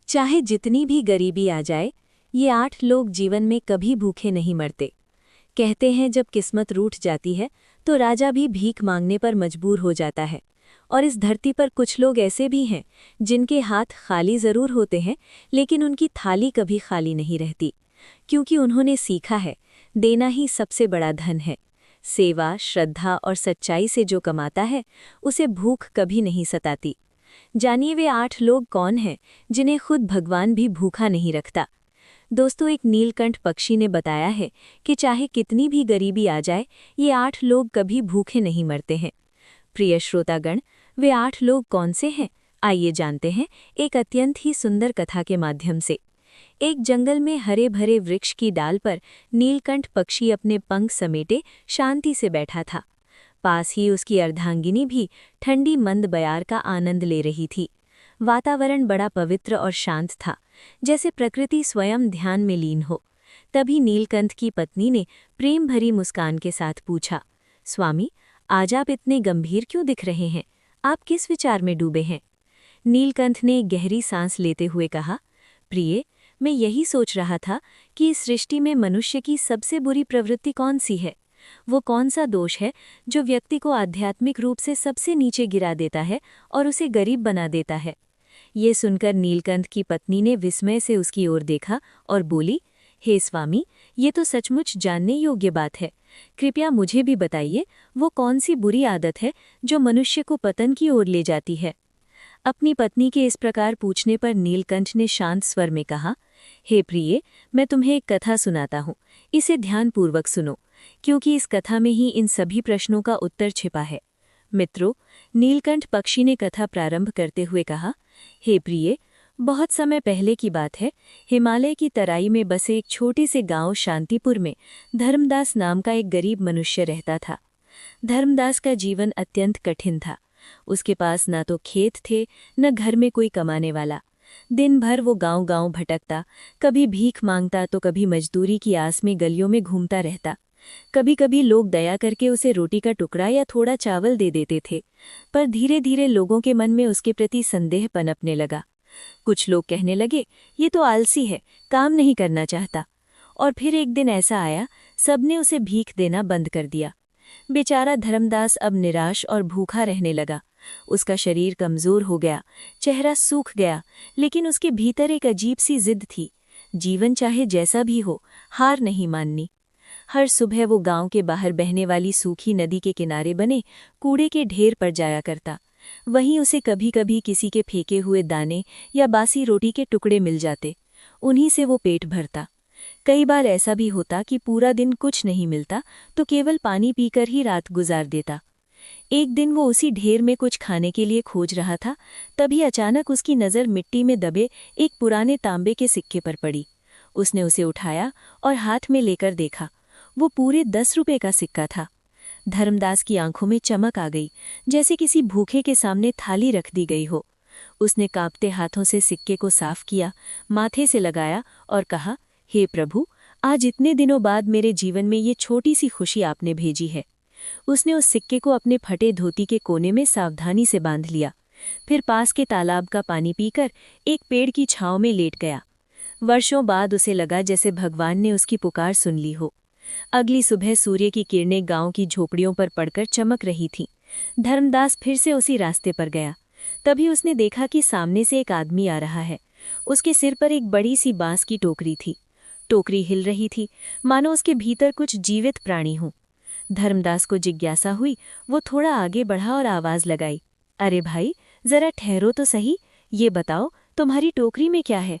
चाहे जितनी भी गरीबी आ जाए, ये 8 लोग जीवन में कभी भूखे नहीं मरते। कहते हैं जब किस्मत रूठ जाती है तो राजा भी भीख मांगने पर मजबूर हो जाता है। और इस धरती पर कुछ लोग ऐसे भी हैं जिनके हाथ खाली जरूर होते हैं, लेकिन उनकी थाली कभी खाली नहीं रहती, क्योंकि उन्होंने सीखा है देना ही सबसे बड़ा धन है। सेवा, श्रद्धा और सच्चाई से जो कमाता है उसे भूख कभी नहीं सताती। जानिए वे 8 लोग कौन हैं जिन्हें खुद भगवान भी भूखा नहीं रखता। दोस्तों, एक नीलकंठ पक्षी ने बताया है कि चाहे कितनी भी गरीबी आ जाए, ये 8 लोग कभी भूखे नहीं मरते हैं। प्रिय श्रोतागण, वे 8 लोग कौन से हैं? आइए जानते हैं एक अत्यंत ही सुंदर कथा के माध्यम से। एक जंगल में हरे भरे वृक्ष की डाल पर नीलकंठ पक्षी अपने पंख समेटे शांति से बैठा था। पास ही उसकी अर्धांगिनी भी ठंडी मंद बयार का आनंद ले रही थी। वातावरण बड़ा पवित्र और शांत था, जैसे प्रकृति स्वयं ध्यान में लीन हो। तभी नीलकंठ की पत्नी ने प्रेम भरी मुस्कान के साथ पूछा, स्वामी, आज आप इतने गंभीर क्यों दिख रहे हैं? आप किस विचार में डूबे हैं? नीलकंठ ने गहरी सांस लेते हुए कहा, प्रिय, मैं यही सोच रहा था कि इस सृष्टि में मनुष्य की सबसे बुरी प्रवृत्ति कौन सी है। वो कौन सा दोष है जो व्यक्ति को आध्यात्मिक रूप से सबसे नीचे गिरा देता है और उसे गरीब बना देता है। ये सुनकर नीलकंठ की पत्नी ने विस्मय से उसकी ओर देखा और बोली, हे स्वामी, ये तो सचमुच जानने योग्य बात है। कृपया मुझे भी बताइए, वो कौन सी बुरी आदत है जो मनुष्य को पतन की ओर ले जाती है। अपनी पत्नी के इस प्रकार पूछने पर नीलकंठ ने शांत स्वर में कहा, हे प्रिय, मैं तुम्हें एक कथा सुनाता हूँ, इसे ध्यानपूर्वक सुनो, क्योंकि इस कथा में ही इन सभी प्रश्नों का उत्तर छिपा है। मित्रों, नीलकंठ पक्षी ने कथा प्रारंभ करते हुए कहा, हे प्रिय, बहुत समय पहले की बात है, हिमालय की तराई में बसे एक छोटे से गांव शांतिपुर में धर्मदास नाम का एक गरीब मनुष्य रहता था। धर्मदास का जीवन अत्यंत कठिन था। उसके पास न तो खेत थे, न घर में कोई कमाने वाला। दिन भर वो गांव-गांव भटकता, कभी भीख मांगता तो कभी मजदूरी की आस में गलियों में घूमता रहता। कभी कभी लोग दया करके उसे रोटी का टुकड़ा या थोड़ा चावल दे देते थे, पर धीरे धीरे लोगों के मन में उसके प्रति संदेह पनपने लगा। कुछ लोग कहने लगे, ये तो आलसी है, काम नहीं करना चाहता। और फिर एक दिन ऐसा आया, सबने उसे भीख देना बंद कर दिया। बेचारा धर्मदास अब निराश और भूखा रहने लगा। उसका शरीर कमजोर हो गया, चेहरा सूख गया, लेकिन उसके भीतर एक अजीब सी जिद थी। जीवन चाहे जैसा भी हो, हार नहीं माननी। हर सुबह वो गांव के बाहर बहने वाली सूखी नदी के किनारे बने कूड़े के ढेर पर जाया करता। वहीं उसे कभी कभी किसी के फेंके हुए दाने या बासी रोटी के टुकड़े मिल जाते, उन्हीं से वो पेट भरता। कई बार ऐसा भी होता कि पूरा दिन कुछ नहीं मिलता तो केवल पानी पीकर ही रात गुजार देता। एक दिन वो उसी ढेर में कुछ खाने के लिए खोज रहा था, तभी अचानक उसकी नज़र मिट्टी में दबे एक पुराने तांबे के सिक्के पर पड़ी। उसने उसे उठाया और हाथ में लेकर देखा। वो पूरे 10 रुपए का सिक्का था। धर्मदास की आंखों में चमक आ गई, जैसे किसी भूखे के सामने थाली रख दी गई हो। उसने कांपते हाथों से सिक्के को साफ किया, माथे से लगाया और कहा, हे प्रभु, आज इतने दिनों बाद मेरे जीवन में ये छोटी सी खुशी आपने भेजी है। उसने उस सिक्के को अपने फटे धोती के कोने में सावधानी से बांध लिया। फिर पास के तालाब का पानी पीकर एक पेड़ की छांव में लेट गया। वर्षों बाद उसे लगा जैसे भगवान ने उसकी पुकार सुन ली हो। अगली सुबह सूर्य की किरणें गांव की झोपड़ियों पर पड़कर चमक रही थीं। धर्मदास फिर से उसी रास्ते पर गया। तभी उसने देखा कि सामने से एक आदमी आ रहा है। उसके सिर पर एक बड़ी सी बांस की टोकरी थी। टोकरी हिल रही थी, मानो उसके भीतर कुछ जीवित प्राणी हो। धर्मदास को जिज्ञासा हुई। वो थोड़ा आगे बढ़ा और आवाज लगाई, अरे भाई, जरा ठहरो तो सही, ये बताओ तुम्हारी टोकरी में क्या है?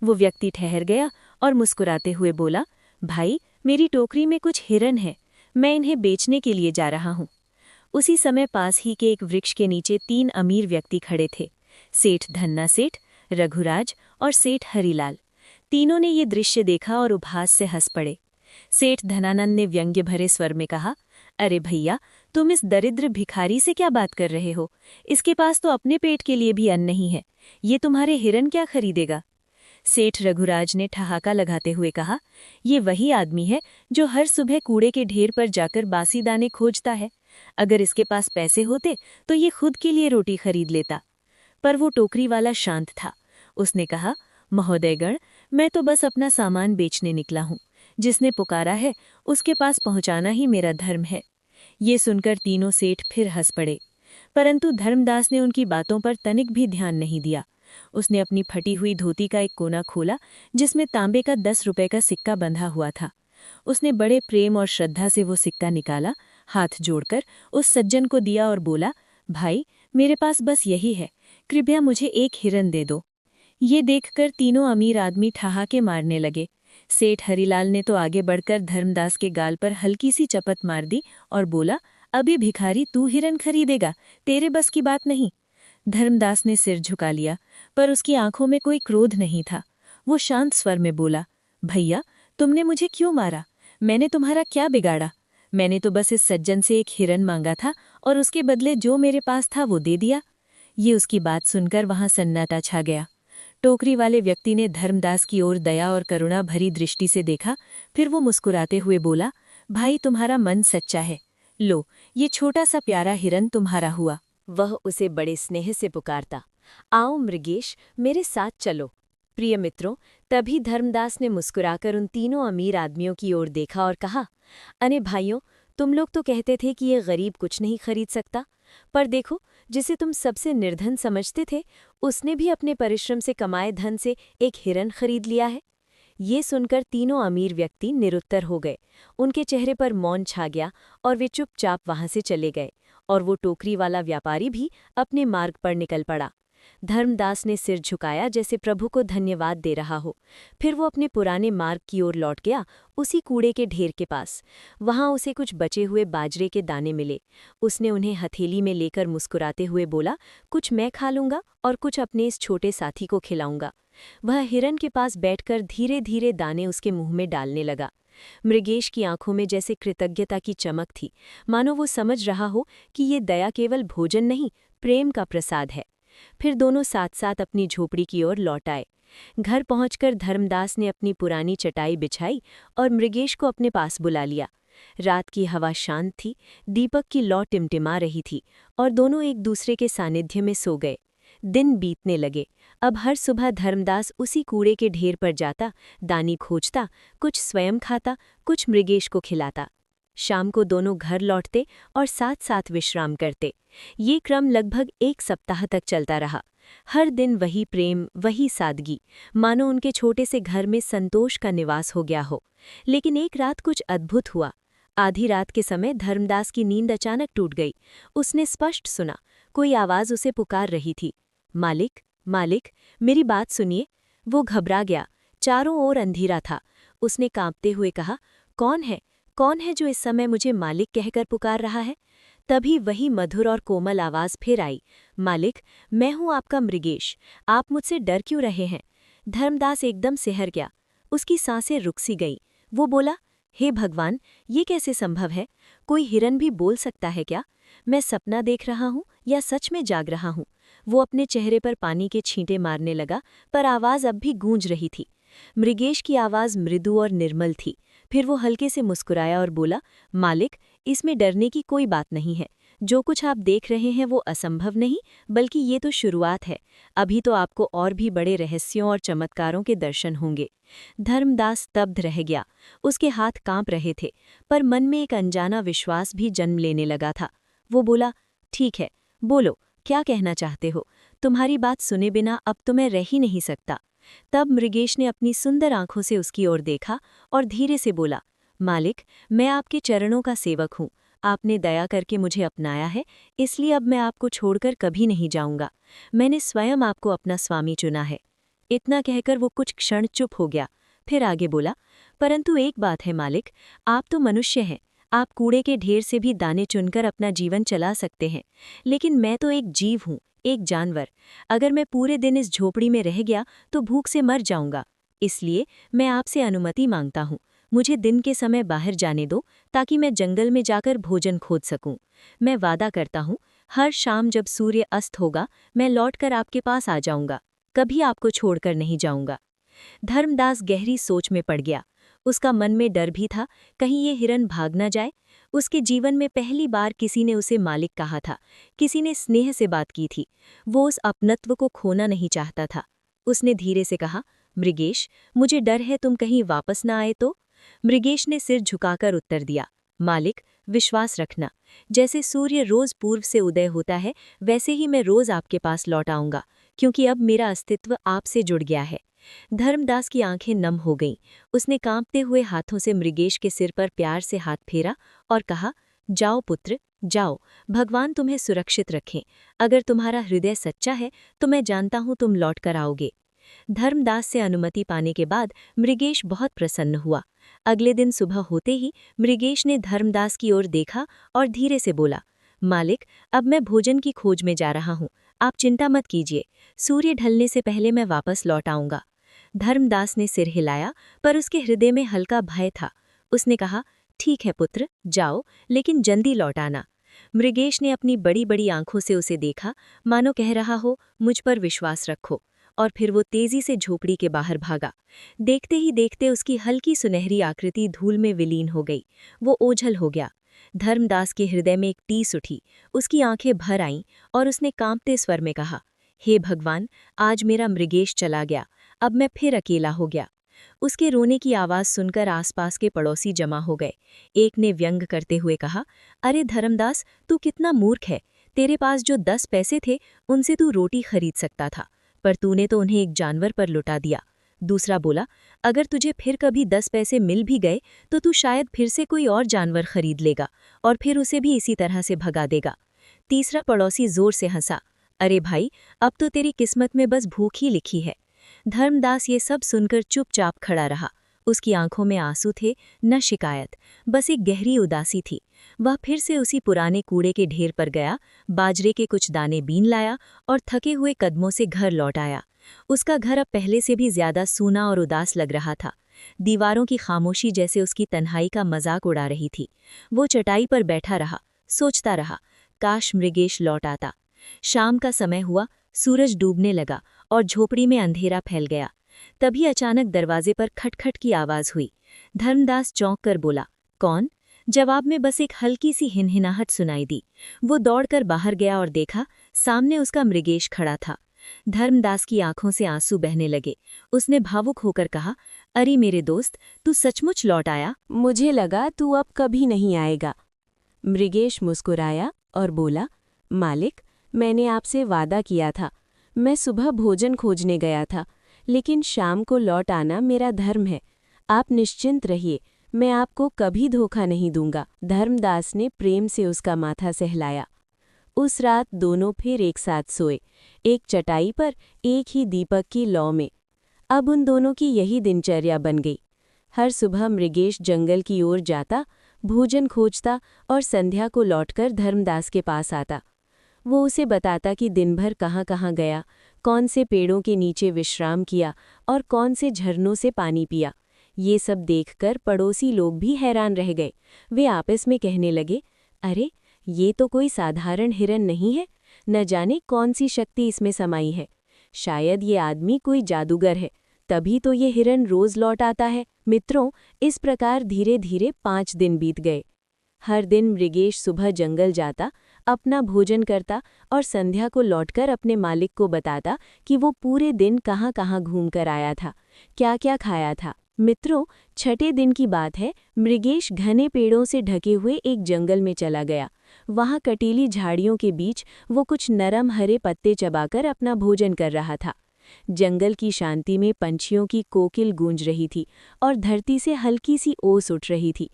वो व्यक्ति ठहर गया और मुस्कुराते हुए बोला, भाई, मेरी टोकरी में कुछ हिरन है, मैं इन्हें बेचने के लिए जा रहा हूँ। उसी समय पास ही के एक वृक्ष के नीचे 3 अमीर व्यक्ति खड़े थे, सेठ धन्ना सेठ, रघुराज और सेठ हरीलाल। तीनों ने ये दृश्य देखा और उपहास से हंस पड़े। सेठ धनानंद ने व्यंग्य भरे स्वर में कहा, अरे भैया, तुम इस दरिद्र भिखारी से क्या बात कर रहे हो? इसके पास तो अपने पेट के लिए भी अन्न नहीं है, ये तुम्हारे हिरन क्या खरीदेगा? सेठ रघुराज ने ठहाका लगाते हुए कहा, ये वही आदमी है जो हर सुबह कूड़े के ढेर पर जाकर बासी दाने खोजता है। अगर इसके पास पैसे होते तो ये खुद के लिए रोटी खरीद लेता। पर वो टोकरी वाला शांत था। उसने कहा, महोदयगण, मैं तो बस अपना सामान बेचने निकला हूँ। जिसने पुकारा है उसके पास पहुँचाना ही मेरा धर्म है। ये सुनकर तीनों सेठ फिर हंस पड़े, परंतु धर्मदास ने उनकी बातों पर तनिक भी ध्यान नहीं दिया। उसने अपनी फटी हुई धोती का एक कोना खोला जिसमें तांबे का 10 रुपए का सिक्का बंधा हुआ था। उसने बड़े प्रेम और श्रद्धा से वो सिक्का निकाला, हाथ जोड़कर उस सज्जन को दिया और बोला, भाई, मेरे पास बस यही है, कृपया मुझे एक हिरन दे दो। ये देखकर तीनों अमीर आदमी ठहाके मारने लगे। सेठ हरीलाल ने तो आगे बढ़कर धर्मदास के गाल पर हल्की सी चपत मार दी और बोला, अभी भिखारी तू हिरन खरीदेगा, तेरे बस की बात नहीं। धर्मदास ने सिर झुका लिया, पर उसकी आंखों में कोई क्रोध नहीं था। वो शांत स्वर में बोला, भैया, तुमने मुझे क्यों मारा? मैंने तुम्हारा क्या बिगाड़ा? मैंने तो बस इस सज्जन से एक हिरन मांगा था और उसके बदले जो मेरे पास था वो दे दिया। ये उसकी बात सुनकर वहां सन्नाटा छा गया। टोकरी वाले व्यक्ति ने धर्मदास की ओर दया और करुणा भरी दृष्टि से देखा, फिर वो मुस्कुराते हुए बोला, भाई, तुम्हारा मन सच्चा है। लो, ये छोटा सा प्यारा हिरन तुम्हारा हुआ। वह उसे बड़े स्नेह से पुकारता, आओ मृगेश, मेरे साथ चलो। प्रिय मित्रों, तभी धर्मदास ने मुस्कुराकर उन तीनों अमीर आदमियों की ओर देखा और कहा, अरे भाइयों, तुम लोग तो कहते थे कि ये गरीब कुछ नहीं खरीद सकता, पर देखो, जिसे तुम सबसे निर्धन समझते थे, उसने भी अपने परिश्रम से कमाए धन से एक हिरन खरीद लिया है। ये सुनकर तीनों अमीर व्यक्ति निरुत्तर हो गए। उनके चेहरे पर मौन छा गया और वे चुपचाप वहां से चले गए, और वो टोकरी वाला व्यापारी भी अपने मार्ग पर निकल पड़ा। धर्मदास ने सिर झुकाया जैसे प्रभु को धन्यवाद दे रहा हो। फिर वो अपने पुराने मार्ग की ओर लौट गया, उसी कूड़े के ढेर के पास। वहां उसे कुछ बचे हुए बाजरे के दाने मिले। उसने उन्हें हथेली में लेकर मुस्कुराते हुए बोला, कुछ मैं खा लूंगा और कुछ अपने इस छोटे साथी को खिलाऊंगा। वह हिरन के पास बैठकर धीरे धीरे दाने उसके मुंह में डालने लगा। मृगेश की आंखों में जैसे कृतज्ञता की चमक थी, मानो वो समझ रहा हो कि ये दया केवल भोजन नहीं, प्रेम का प्रसाद है। फिर दोनों साथ साथ अपनी झोपड़ी की ओर लौट आए। घर पहुंचकर धर्मदास ने अपनी पुरानी चटाई बिछाई और मृगेश को अपने पास बुला लिया। रात की हवा शांत थी, दीपक की लौ टिमटिमा रही थी और दोनों एक दूसरे के सानिध्य में सो गए। दिन बीतने लगे। अब हर सुबह धर्मदास उसी कूड़े के ढेर पर जाता, दानी खोजता, कुछ स्वयं खाता, कुछ मृगेश को खिलाता। शाम को दोनों घर लौटते और साथ साथ विश्राम करते। ये क्रम लगभग 1 सप्ताह तक चलता रहा। हर दिन वही प्रेम, वही सादगी, मानो उनके छोटे से घर में संतोष का निवास हो गया हो। लेकिन एक रात कुछ अद्भुत हुआ। आधी रात के समय धर्मदास की नींद अचानक टूट गई। उसने स्पष्ट सुना, कोई आवाज उसे पुकार रही थी, मालिक, मालिक, मेरी बात सुनिए। वो घबरा गया। चारों ओर अंधेरा था। उसने कांपते हुए कहा, कौन है? कौन है जो इस समय मुझे मालिक कहकर पुकार रहा है? तभी वही मधुर और कोमल आवाज फिर आई, मालिक, मैं हूं आपका मृगेश, आप मुझसे डर क्यों रहे हैं? धर्मदास एकदम सिहर गया। उसकी सांसें रुक सी गईं। वो बोला, हे भगवान, ये कैसे संभव है? कोई हिरन भी बोल सकता है क्या? मैं सपना देख रहा हूँ या सच में जाग रहा हूँ? वो अपने चेहरे पर पानी के छींटे मारने लगा, पर आवाज अब भी गूंज रही थी। मृगेश की आवाज मृदु और निर्मल थी। फिर वो हल्के से मुस्कुराया और बोला, मालिक, इसमें डरने की कोई बात नहीं है। जो कुछ आप देख रहे हैं वो असंभव नहीं, बल्कि ये तो शुरुआत है। अभी तो आपको और भी बड़े रहस्यों और चमत्कारों के दर्शन होंगे। धर्मदास स्तब्ध रह गया। उसके हाथ कांप रहे थे, पर मन में एक अनजाना विश्वास भी जन्म लेने लगा था। वो बोला, ठीक है, बोलो, क्या कहना चाहते हो? तुम्हारी बात सुने बिना अब तो मैं रह ही नहीं सकता। तब मृगेश ने अपनी सुंदर आंखों से उसकी ओर देखा और धीरे से बोला, मालिक, मैं आपके चरणों का सेवक हूँ। आपने दया करके मुझे अपनाया है, इसलिए अब मैं आपको छोड़कर कभी नहीं जाऊंगा। मैंने स्वयं आपको अपना स्वामी चुना है। इतना कहकर वो कुछ क्षण चुप हो गया, फिर आगे बोला, परंतु एक बात है मालिक, आप तो मनुष्य हैं। आप कूड़े के ढेर से भी दाने चुनकर अपना जीवन चला सकते हैं, लेकिन मैं तो एक जीव हूँ, एक जानवर। अगर मैं पूरे दिन इस झोपड़ी में रह गया तो भूख से मर जाऊंगा। इसलिए मैं आपसे अनुमति मांगता हूँ, मुझे दिन के समय बाहर जाने दो, ताकि मैं जंगल में जाकर भोजन खोज सकूं। मैं वादा करता हूँ, हर शाम जब सूर्य अस्त होगा मैं लौटकर आपके पास आ जाऊंगा, कभी आपको छोड़कर नहीं जाऊंगा। धर्मदास गहरी सोच में पड़ गया। उसका मन में डर भी था, कहीं ये हिरन भाग न जाए। उसके जीवन में पहली बार किसी ने उसे मालिक कहा था, किसी ने स्नेह से बात की थी। वो उस अपनत्व को खोना नहीं चाहता था। उसने धीरे से कहा, मृगेश, मुझे डर है तुम कहीं वापस ना आए तो। मृगेश ने सिर झुकाकर उत्तर दिया, मालिक, विश्वास रखना, जैसे सूर्य रोज पूर्व से उदय होता है वैसे ही मैं रोज आपके पास लौट आऊंगा, क्योंकि अब मेरा अस्तित्व आपसे जुड़ गया है। धर्मदास की आंखें नम हो गईं। उसने कांपते हुए हाथों से मृगेश के सिर पर प्यार से हाथ फेरा और कहा, जाओ पुत्र, जाओ, भगवान तुम्हें सुरक्षित रखें। अगर तुम्हारा हृदय सच्चा है तो मैं जानता हूं तुम लौट कर आओगे। धर्मदास से अनुमति पाने के बाद मृगेश बहुत प्रसन्न हुआ। अगले दिन सुबह होते ही मृगेश ने धर्मदास की ओर देखा और धीरे से बोला, मालिक, अब मैं भोजन की खोज में जा रहा हूँ, आप चिंता मत कीजिए, सूर्य ढलने से पहले मैं वापस लौट आऊंगा। धर्मदास ने सिर हिलाया, पर उसके हृदय में हल्का भय था। उसने कहा, ठीक है पुत्र, जाओ, लेकिन जल्दी लौट आना। मृगेश ने अपनी बड़ी बड़ी आंखों से उसे देखा, मानो कह रहा हो, मुझ पर विश्वास रखो, और फिर वो तेजी से झोपड़ी के बाहर भागा। देखते ही देखते उसकी हल्की सुनहरी आकृति धूल में विलीन हो गई। वो ओझल हो गया। धर्मदास के हृदय में एक टीस उठी, उसकी आंखें भर आईं और उसने कांपते स्वर में कहा, हे भगवान, आज मेरा मृगेश चला गया, अब मैं फिर अकेला हो गया। उसके रोने की आवाज़ सुनकर आसपास के पड़ोसी जमा हो गए। एक ने व्यंग करते हुए कहा, अरे धर्मदास, तू कितना मूर्ख है, तेरे पास जो 10 पैसे थे उनसे तू रोटी खरीद सकता था, पर तूने तो उन्हें एक जानवर पर लुटा दिया। दूसरा बोला, अगर तुझे फिर कभी 10 पैसे मिल भी गए तो तू शायद फिर से कोई और जानवर खरीद लेगा और फिर उसे भी इसी तरह से भगा देगा। तीसरा पड़ोसी जोर से हंसा, अरे भाई, अब तो तेरी किस्मत में बस भूख ही लिखी है। धर्मदास ये सब सुनकर चुपचाप खड़ा रहा। उसकी आंखों में आंसू थे, न शिकायत, बस एक गहरी उदासी थी। वह फिर से उसी पुराने कूड़े के ढेर पर गया, बाजरे के कुछ दाने बीन लाया और थके हुए कदमों से घर लौट आया। उसका घर अब पहले से भी ज्यादा सूना और उदास लग रहा था। दीवारों की खामोशी जैसे उसकी तन्हाई का मजाक उड़ा रही थी। वो चटाई पर बैठा रहा, सोचता रहा, काश मृगेश लौट आता। शाम का समय हुआ, सूरज डूबने लगा और झोपड़ी में अंधेरा फैल गया। तभी अचानक दरवाजे पर खटखट की आवाज हुई। धर्मदास चौंक कर बोला, कौन? जवाब में बस एक हल्की सी हिनहिनाहट सुनाई दी। वो दौड़कर बाहर गया और देखा, सामने उसका मृगेश खड़ा था। धर्मदास की आंखों से आंसू बहने लगे। उसने भावुक होकर कहा, अरे मेरे दोस्त, तू सचमुच लौट आया? मुझे लगा तू अब कभी नहीं आएगा। मृगेश मुस्कुराया और बोला, मालिक, मैंने आपसे वादा किया था। मैं सुबह भोजन खोजने गया था, लेकिन शाम को लौट आना मेरा धर्म है। आप निश्चिंत रहिए, मैं आपको कभी धोखा नहीं दूंगा। धर्मदास ने प्रेम से उसका माथा सहलाया। उस रात दोनों फिर एक साथ सोए, एक चटाई पर, एक ही दीपक की लौ में। अब उन दोनों की यही दिनचर्या बन गई। हर सुबह मृगेश जंगल की ओर जाता, भोजन खोजता और संध्या को लौटकर धर्मदास के पास आता। वो उसे बताता कि दिन भर कहाँ कहाँ गया, कौन से पेड़ों के नीचे विश्राम किया और कौन से झरनों से पानी पिया। ये सब देखकर पड़ोसी लोग भी हैरान रह गए। वे आपस में कहने लगे, अरे, ये तो कोई साधारण हिरन नहीं है, न जाने कौन सी शक्ति इसमें समाई है। शायद ये आदमी कोई जादूगर है, तभी तो ये हिरन रोज लौट आता है। मित्रों, इस प्रकार धीरे धीरे 5 दिन बीत गए। हर दिन मृगेश सुबह जंगल जाता, अपना भोजन करता और संध्या को लौटकर अपने मालिक को बताता कि वो पूरे दिन कहाँ कहाँ घूम कर आया था, क्या क्या खाया था। मित्रों, छठे दिन की बात है। मृगेश घने पेड़ों से ढके हुए एक जंगल में चला गया। वहाँ कटीली झाड़ियों के बीच वो कुछ नरम हरे पत्ते चबाकर अपना भोजन कर रहा था। जंगल की शांति में पंछियों की कोकिल गूंज रही थी और धरती से हल्की सी ओस उठ रही थी।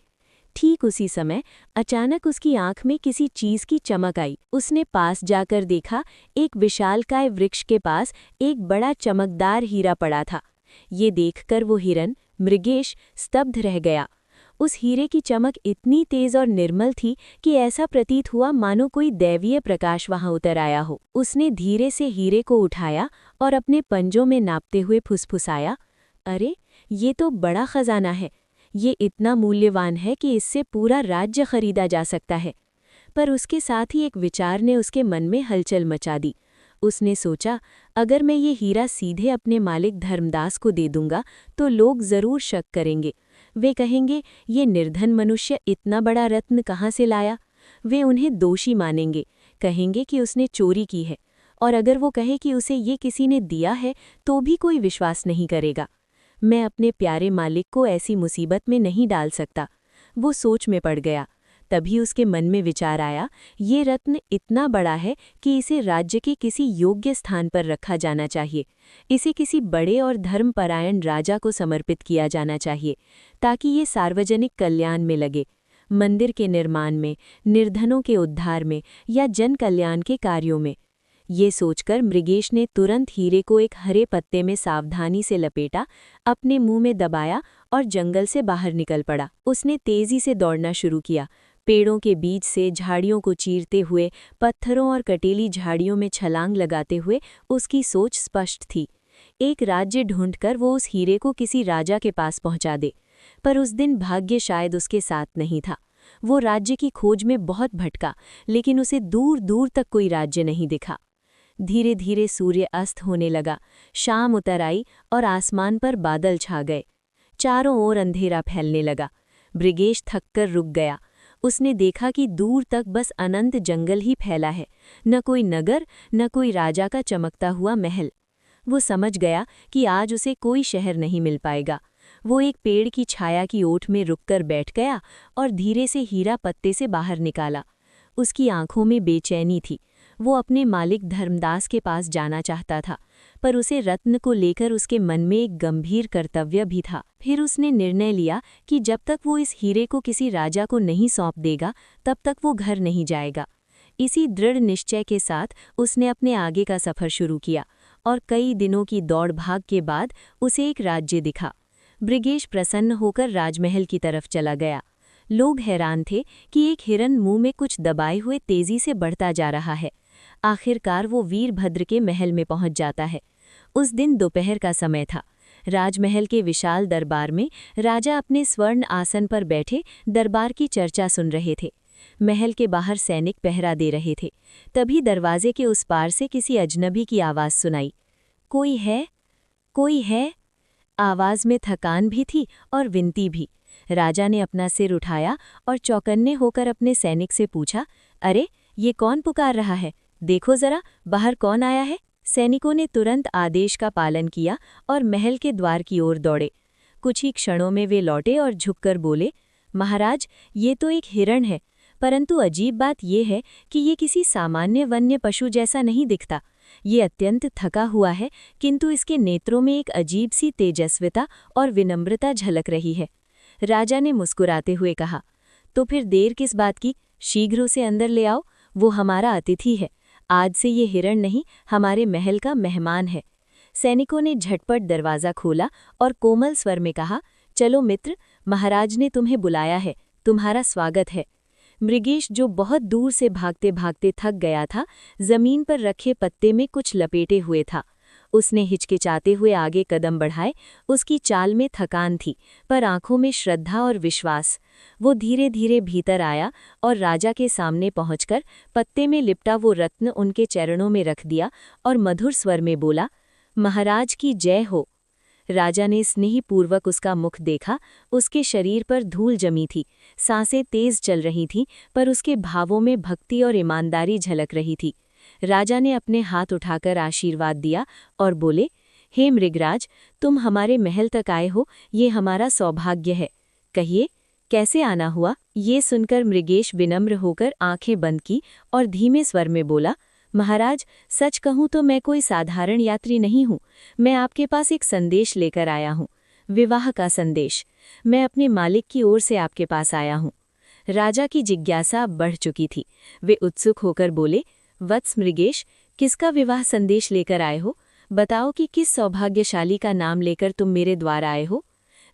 ठीक उसी समय अचानक उसकी आंख में किसी चीज की चमक आई। उसने पास जाकर देखा, एक विशालकाय वृक्ष के पास एक बड़ा चमकदार हीरा पड़ा था। ये देखकर वो हिरन, मृगेश, स्तब्ध रह गया। उस हीरे की चमक इतनी तेज और निर्मल थी कि ऐसा प्रतीत हुआ मानो कोई दैवीय प्रकाश वहां उतर आया हो। उसने धीरे से हीरे को उठाया और अपने पंजों में नापते हुए फुसफुसाया, अरे, ये तो बड़ा खजाना है। ये इतना मूल्यवान है कि इससे पूरा राज्य खरीदा जा सकता है। पर उसके साथ ही एक विचार ने उसके मन में हलचल मचा दी। उसने सोचा, अगर मैं ये हीरा सीधे अपने मालिक धर्मदास को दे दूंगा तो लोग जरूर शक करेंगे। वे कहेंगे, ये निर्धन मनुष्य इतना बड़ा रत्न कहाँ से लाया। वे उन्हें दोषी मानेंगे, कहेंगे कि उसने चोरी की है। और अगर वो कहे कि उसे ये किसी ने दिया है तो भी कोई विश्वास नहीं करेगा। मैं अपने प्यारे मालिक को ऐसी मुसीबत में नहीं डाल सकता। वो सोच में पड़ गया। तभी उसके मन में विचार आया, ये रत्न इतना बड़ा है कि इसे राज्य के किसी योग्य स्थान पर रखा जाना चाहिए। इसे किसी बड़े और धर्मपरायण राजा को समर्पित किया जाना चाहिए, ताकि ये सार्वजनिक कल्याण में लगे, मंदिर के निर्माण में, निर्धनों के उद्धार में या जन कल्याण के कार्यों में। ये सोचकर मृगेश ने तुरंत हीरे को एक हरे पत्ते में सावधानी से लपेटा, अपने मुंह में दबाया और जंगल से बाहर निकल पड़ा। उसने तेजी से दौड़ना शुरू किया। पेड़ों के बीच से झाड़ियों को चीरते हुए, पत्थरों और कटीली झाड़ियों में छलांग लगाते हुए उसकी सोच स्पष्ट थी। एक राज्य ढूंढकर वो उस हीरे को किसी राजा के पास पहुंचा दे। पर उस दिन भाग्य शायद उसके साथ नहीं था। वो राज्य की खोज में बहुत भटका, लेकिन उसे दूर दूर तक कोई राज्य नहीं दिखा। धीरे धीरे सूर्य अस्त होने लगा, शाम उतर आई और आसमान पर बादल छा गए। चारों ओर अंधेरा फैलने लगा। मृगेश थककर रुक गया। उसने देखा कि दूर तक बस अनंत जंगल ही फैला है, न कोई नगर, न कोई राजा का चमकता हुआ महल। वो समझ गया कि आज उसे कोई शहर नहीं मिल पाएगा। वो एक पेड़ की छाया की ओट में रुककर बैठ गया और धीरे से हीरा पत्ते से बाहर निकाला। उसकी आंखों में बेचैनी थी। वो अपने मालिक धर्मदास के पास जाना चाहता था, पर उसे रत्न को लेकर उसके मन में एक गंभीर कर्तव्य भी था। फिर उसने निर्णय लिया कि जब तक वो इस हीरे को किसी राजा को नहीं सौंप देगा, तब तक वो घर नहीं जाएगा। इसी दृढ़ निश्चय के साथ उसने अपने आगे का सफ़र शुरू किया और कई दिनों की दौड़ भाग के बाद उसे एक राज्य दिखा। मृगेश प्रसन्न होकर राजमहल की तरफ चला गया। लोग हैरान थे कि एक हिरन मुंह में कुछ दबाए हुए तेजी से बढ़ता जा रहा है। आखिरकार वो वीरभद्र के महल में पहुंच जाता है। उस दिन दोपहर का समय था। राजमहल के विशाल दरबार में राजा अपने स्वर्ण आसन पर बैठे दरबार की चर्चा सुन रहे थे। महल के बाहर सैनिक पहरा दे रहे थे। तभी दरवाजे के उस पार से किसी अजनबी की आवाज़ सुनाई। कोई है? कोई है? आवाज़ में थकान भी थी और विनती भी। राजा ने अपना सिर उठाया और चौकन्ने होकर अपने सैनिक से पूछा, अरे ये कौन पुकार रहा है? देखो जरा, बाहर कौन आया है? सैनिकों ने तुरंत आदेश का पालन किया और महल के द्वार की ओर दौड़े। कुछ ही क्षणों में वे लौटे और झुककर बोले, महाराज, ये तो एक हिरण है, परंतु अजीब बात यह है कि ये किसी सामान्य वन्य पशु जैसा नहीं दिखता। ये अत्यंत थका हुआ है, किंतु इसके नेत्रों में एक अजीब सी तेजस्विता और विनम्रता झलक रही है। राजा ने मुस्कुराते हुए कहा, तो फिर देर किस बात की? शीघ्र उसे अंदर ले आओ। वो हमारा अतिथि है। आज से ये हिरण नहीं, हमारे महल का मेहमान है। सैनिकों ने झटपट दरवाज़ा खोला और कोमल स्वर में कहा, चलो मित्र, महाराज ने तुम्हें बुलाया है, तुम्हारा स्वागत है। मृगेश, जो बहुत दूर से भागते भागते थक गया था, जमीन पर रखे पत्ते में कुछ लपेटे हुए था। उसने हिचकिचाते हुए आगे कदम बढ़ाए। उसकी चाल में थकान थी, पर आंखों में श्रद्धा और विश्वास। वो धीरे धीरे भीतर आया और राजा के सामने पहुंचकर पत्ते में लिपटा वो रत्न उनके चरणों में रख दिया और मधुर स्वर में बोला, महाराज की जय हो। राजा ने स्नेहपूर्वक उसका मुख देखा। उसके शरीर पर धूल जमी थी, सांसें तेज चल रही थीं, पर उसके भावों में भक्ति और ईमानदारी झलक रही थी। राजा ने अपने हाथ उठाकर आशीर्वाद दिया और बोले, हे मृगराज, तुम हमारे महल तक आए हो, ये हमारा सौभाग्य है। कहिए, कैसे आना हुआ? ये सुनकर मृगेश विनम्र होकर आंखें बंद की और धीमे स्वर में बोला, महाराज, सच कहूँ तो मैं कोई साधारण यात्री नहीं हूँ। मैं आपके पास एक संदेश लेकर आया हूँ, विवाह का संदेश। मैं अपने मालिक की ओर से आपके पास आया हूँ। राजा की जिज्ञासा अब बढ़ चुकी थी। वे उत्सुक होकर बोले, वत्स मृगेश, किसका विवाह संदेश लेकर आए हो? बताओ कि किस सौभाग्यशाली का नाम लेकर तुम मेरे द्वार आए हो?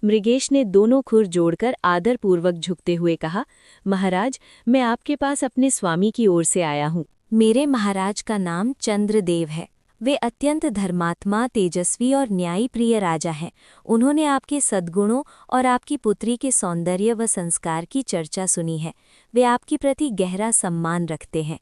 मृगेश ने दोनों खुर जोड़कर आदरपूर्वक झुकते हुए कहा, महाराज, मैं आपके पास अपने स्वामी की ओर से आया हूँ। मेरे महाराज का नाम चंद्रदेव है। वे अत्यंत धर्मात्मा, तेजस्वी और न्यायप्रिय राजा हैं। उन्होंने आपके सद्गुणों और आपकी पुत्री के सौंदर्य व संस्कार की चर्चा सुनी है। वे आपके प्रति गहरा सम्मान रखते हैं।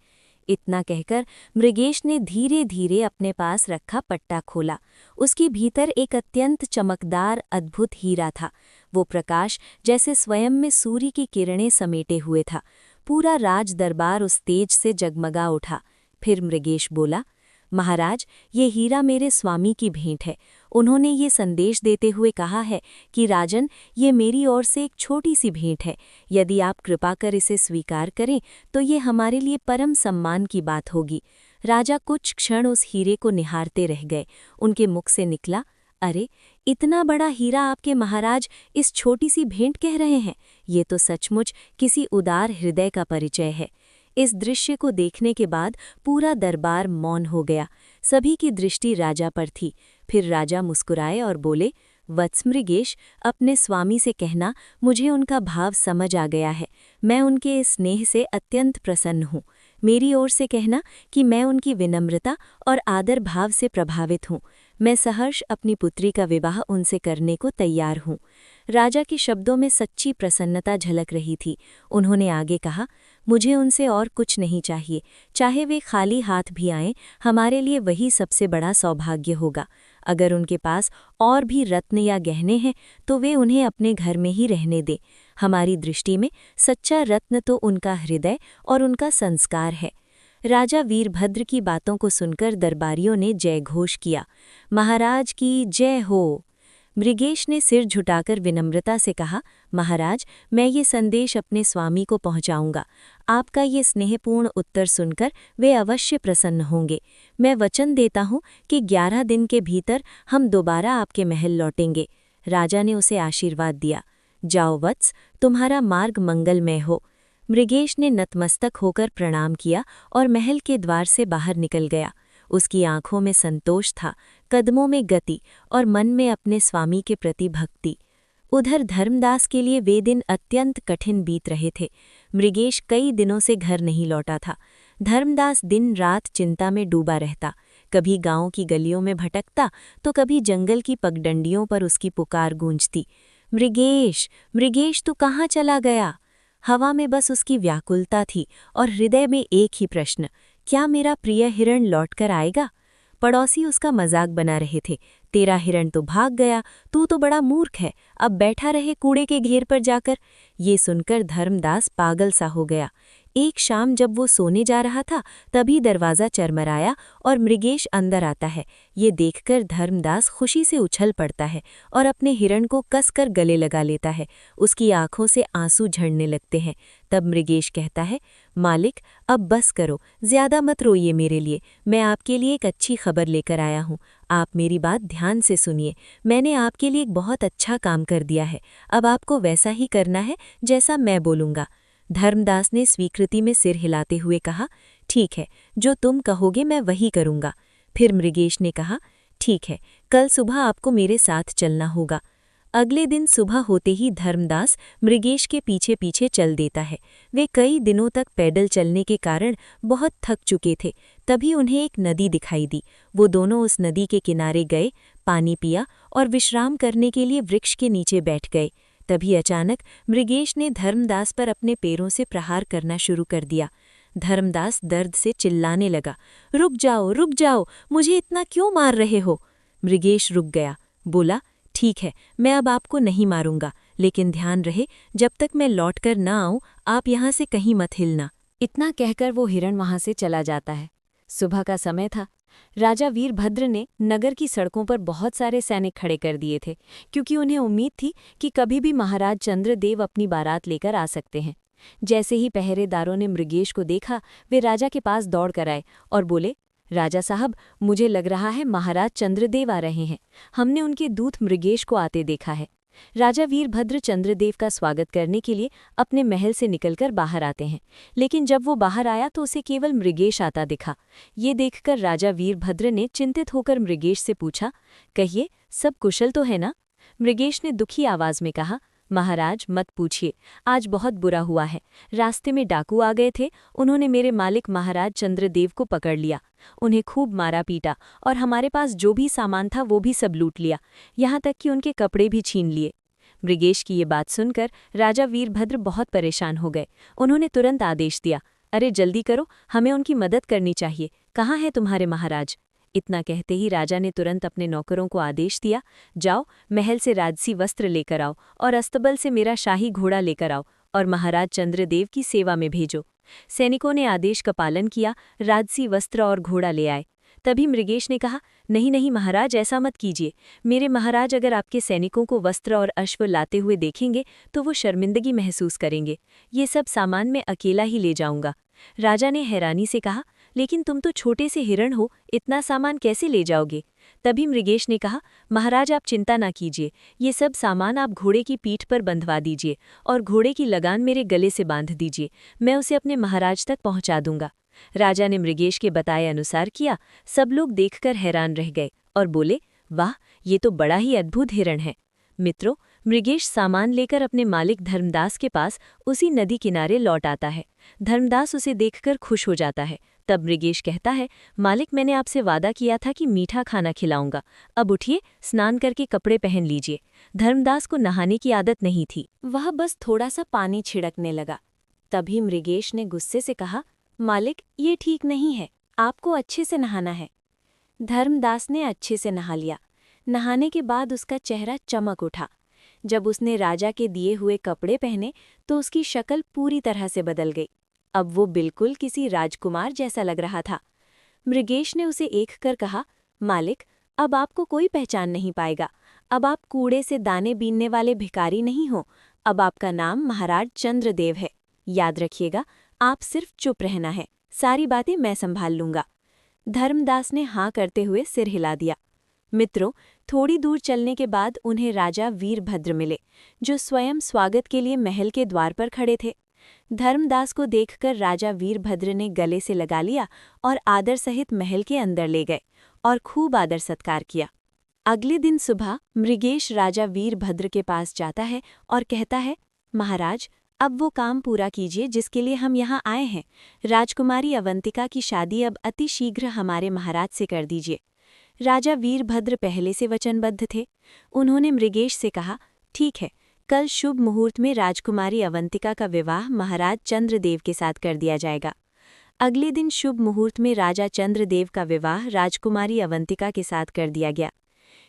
इतना कहकर मृगेश ने धीरे धीरे अपने पास रखा पट्टा खोला। उसके भीतर एक अत्यंत चमकदार अद्भुत हीरा था। वो प्रकाश जैसे स्वयं में सूर्य की किरणें समेटे हुए था। पूरा राज दरबार उस तेज से जगमगा उठा। फिर मृगेश बोला, महाराज, ये हीरा मेरे स्वामी की भेंट है। उन्होंने ये संदेश देते हुए कहा है कि राजन, ये मेरी ओर से एक छोटी सी भेंट है। यदि आप कृपा कर इसे स्वीकार करें तो ये हमारे लिए परम सम्मान की बात होगी। राजा कुछ क्षण उस हीरे को निहारते रह गए। उनके मुख से निकला, अरे, इतना बड़ा हीरा आपके महाराज इस छोटी सी भेंट कह रहे हैं? ये तो सचमुच किसी उदार हृदय का परिचय है। इस दृश्य को देखने के बाद पूरा दरबार मौन हो गया। सभी की दृष्टि राजा पर थी। फिर राजा मुस्कुराए और बोले, वत्स मृगेश, अपने स्वामी से कहना मुझे उनका भाव समझ आ गया है। मैं उनके इस स्नेह से अत्यंत प्रसन्न हूँ। मेरी ओर से कहना कि मैं उनकी विनम्रता और आदर भाव से प्रभावित हूँ। मैं सहर्ष अपनी पुत्री का विवाह उनसे करने को तैयार हूँ। राजा के शब्दों में सच्ची प्रसन्नता झलक रही थी। उन्होंने आगे कहा, मुझे उनसे और कुछ नहीं चाहिए। चाहे वे खाली हाथ भी आएं, हमारे लिए वही सबसे बड़ा सौभाग्य होगा। अगर उनके पास और भी रत्न या गहने हैं तो वे उन्हें अपने घर में ही रहने दें। हमारी दृष्टि में सच्चा रत्न तो उनका हृदय और उनका संस्कार है। राजा वीरभद्र की बातों को सुनकर दरबारियों ने जय घोष किया। महाराज की जय हो। मृगेश ने सिर झुकाकर विनम्रता से कहा, महाराज, मैं ये संदेश अपने स्वामी को पहुंचाऊंगा। आपका ये स्नेहपूर्ण उत्तर सुनकर वे अवश्य प्रसन्न होंगे। मैं वचन देता हूं कि 11 दिन के भीतर हम दोबारा आपके महल लौटेंगे। राजा ने उसे आशीर्वाद दिया। जाओ वत्स, तुम्हारा मार्ग मंगलमय हो। मृगेश ने नतमस्तक होकर प्रणाम किया और महल के द्वार से बाहर निकल गया। उसकी आंखों में संतोष था, कदमों में गति और मन में अपने स्वामी के प्रति भक्ति। उधर धर्मदास के लिए वे दिन अत्यंत कठिन बीत रहे थे। मृगेश कई दिनों से घर नहीं लौटा था। धर्मदास दिन रात चिंता में डूबा रहता। कभी गांव की गलियों में भटकता तो कभी जंगल की पगडंडियों पर उसकी पुकार गूंजती, मृगेश, मृगेश, तू कहाँ चला गया? हवा में बस उसकी व्याकुलता थी और हृदय में एक ही प्रश्न, क्या मेरा प्रिय हिरण लौटकर आएगा? पड़ोसी उसका मजाक बना रहे थे, तेरा हिरण तो भाग गया, तू तो बड़ा मूर्ख है, अब बैठा रहे कूड़े के घेर पर जाकर। ये सुनकर धर्मदास पागल सा हो गया। एक शाम जब वो सोने जा रहा था तभी दरवाज़ा चरमराया और मृगेश अंदर आता है। ये देखकर धर्मदास खुशी से उछल पड़ता है और अपने हिरण को कसकर गले लगा लेता है। उसकी आंखों से आंसू झड़ने लगते हैं। तब मृगेश कहता है, मालिक, अब बस करो, ज्यादा मत रोइए मेरे लिए। मैं आपके लिए एक अच्छी खबर लेकर आया हूँ। आप मेरी बात ध्यान से सुनिए। मैंने आपके लिए एक बहुत अच्छा काम कर दिया है। अब आपको वैसा ही करना है जैसा मैं बोलूँगा। धर्मदास ने स्वीकृति में सिर हिलाते हुए कहा, ठीक है, जो तुम कहोगे मैं वही करूँगा। फिर मृगेश ने कहा, ठीक है, कल सुबह आपको मेरे साथ चलना होगा। अगले दिन सुबह होते ही धर्मदास मृगेश के पीछे पीछे चल देता है। वे कई दिनों तक पैदल चलने के कारण बहुत थक चुके थे। तभी उन्हें एक नदी दिखाई दी। वो दोनों उस नदी के किनारे गए, पानी पिया और विश्राम करने के लिए वृक्ष के नीचे बैठ गए। तभी अचानक मृगेश ने धर्मदास पर अपने पैरों से प्रहार करना शुरू कर दिया। धर्मदास दर्द से चिल्लाने लगा, रुक जाओ, मुझे इतना क्यों मार रहे हो? मृगेश रुक गया, बोला, ठीक है, मैं अब आपको नहीं मारूंगा, लेकिन ध्यान रहे, जब तक मैं लौटकर ना आऊं आप यहाँ से कहीं मत हिलना। इतना कहकर वो हिरण वहां से चला जाता है। सुबह का समय था। राजा वीरभद्र ने नगर की सड़कों पर बहुत सारे सैनिक खड़े कर दिए थे, क्योंकि उन्हें उम्मीद थी कि कभी भी महाराज चंद्रदेव अपनी बारात लेकर आ सकते हैं। जैसे ही पहरेदारों ने मृगेश को देखा, वे राजा के पास दौड़ कर आए और बोले, राजा साहब, मुझे लग रहा है महाराज चंद्रदेव आ रहे हैं। हमने उनके दूत मृगेश को आते देखा है। राजा वीरभद्र चंद्रदेव का स्वागत करने के लिए अपने महल से निकलकर बाहर आते हैं, लेकिन जब वो बाहर आया तो उसे केवल मृगेश आता दिखा। ये देखकर राजा वीरभद्र ने चिंतित होकर मृगेश से पूछा, कहिए, सब कुशल तो है ना? मृगेश ने दुखी आवाज में कहा, महाराज, मत पूछिए, आज बहुत बुरा हुआ है। रास्ते में डाकू आ गए थे, उन्होंने मेरे मालिक महाराज चंद्रदेव को पकड़ लिया। उन्हें खूब मारा पीटा और हमारे पास जो भी सामान था वो भी सब लूट लिया, यहाँ तक कि उनके कपड़े भी छीन लिए। मृगेश की ये बात सुनकर राजा वीरभद्र बहुत परेशान हो गए। उन्होंने तुरंत आदेश दिया, अरे जल्दी करो, हमें उनकी मदद करनी चाहिए। कहाँ है तुम्हारे महाराज? इतना कहते ही राजा ने तुरंत अपने नौकरों को आदेश दिया, जाओ, महल से राजसी वस्त्र लेकर आओ और अस्तबल से मेरा शाही घोड़ा लेकर आओ और महाराज चंद्रदेव की सेवा में भेजो। सैनिकों ने आदेश का पालन किया, राजसी वस्त्र और घोड़ा ले आए। तभी मृगेश ने कहा, नहीं नहीं महाराज, ऐसा मत कीजिए। मेरे महाराज अगर आपके सैनिकों को वस्त्र और अश्व लाते हुए देखेंगे तो वो शर्मिंदगी महसूस करेंगे। ये सब सामान मैं अकेला ही ले जाऊंगा। राजा ने हैरानी से कहा, लेकिन तुम तो छोटे से हिरण हो, इतना सामान कैसे ले जाओगे? तभी मृगेश ने कहा, महाराज आप चिंता ना कीजिए, ये सब सामान आप घोड़े की पीठ पर बंधवा दीजिए और घोड़े की लगान मेरे गले से बांध दीजिए, मैं उसे अपने महाराज तक पहुंचा दूंगा। राजा ने मृगेश के बताए अनुसार किया। सब लोग देखकर हैरान रह गए और बोले, वाह, ये तो बड़ा ही अद्भुत हिरण है। मित्रों, मृगेश सामान लेकर अपने मालिक धर्मदास के पास उसी नदी किनारे लौट आता है। धर्मदास उसे देखकर खुश हो जाता है। तब मृगेश कहता है, मालिक मैंने आपसे वादा किया था कि मीठा खाना खिलाऊंगा, अब उठिए, स्नान करके कपड़े पहन लीजिए। धर्मदास को नहाने की आदत नहीं थी, वह बस थोड़ा सा पानी छिड़कने लगा। तभी मृगेश ने गुस्से से कहा, मालिक ये ठीक नहीं है, आपको अच्छे से नहाना है। धर्मदास ने अच्छे से नहा लिया। नहाने के बाद उसका चेहरा चमक उठा। जब उसने राजा के दिए हुए कपड़े पहने तो उसकी शक्ल पूरी तरह से बदल गई। अब वो बिल्कुल किसी राजकुमार जैसा लग रहा था। मृगेश ने उसे देखकर कहा, मालिक अब आपको कोई पहचान नहीं पाएगा। अब आप कूड़े से दाने बीनने वाले भिखारी नहीं हो, अब आपका नाम महाराज चंद्रदेव है। याद रखिएगा, आप सिर्फ चुप रहना है, सारी बातें मैं संभाल लूंगा। धर्मदास ने हाँ करते हुए सिर हिला दिया। मित्रों, थोड़ी दूर चलने के बाद उन्हें राजा वीरभद्र मिले, जो स्वयं स्वागत के लिए महल के द्वार पर खड़े थे। धर्मदास को देखकर राजा वीरभद्र ने गले से लगा लिया और आदर सहित महल के अंदर ले गए और खूब आदर सत्कार किया। अगले दिन सुबह मृगेश राजा वीरभद्र के पास जाता है और कहता है, महाराज अब वो काम पूरा कीजिए जिसके लिए हम यहाँ आए हैं। राजकुमारी अवंतिका की शादी अब अति शीघ्र हमारे महाराज से कर दीजिए। राजा वीरभद्र पहले से वचनबद्ध थे। उन्होंने मृगेश से कहा, ठीक है, कल शुभ मुहूर्त में राजकुमारी अवंतिका का विवाह महाराज चंद्रदेव के साथ कर दिया जाएगा। अगले दिन शुभ मुहूर्त में राजा चंद्रदेव का विवाह राजकुमारी अवंतिका के साथ कर दिया गया।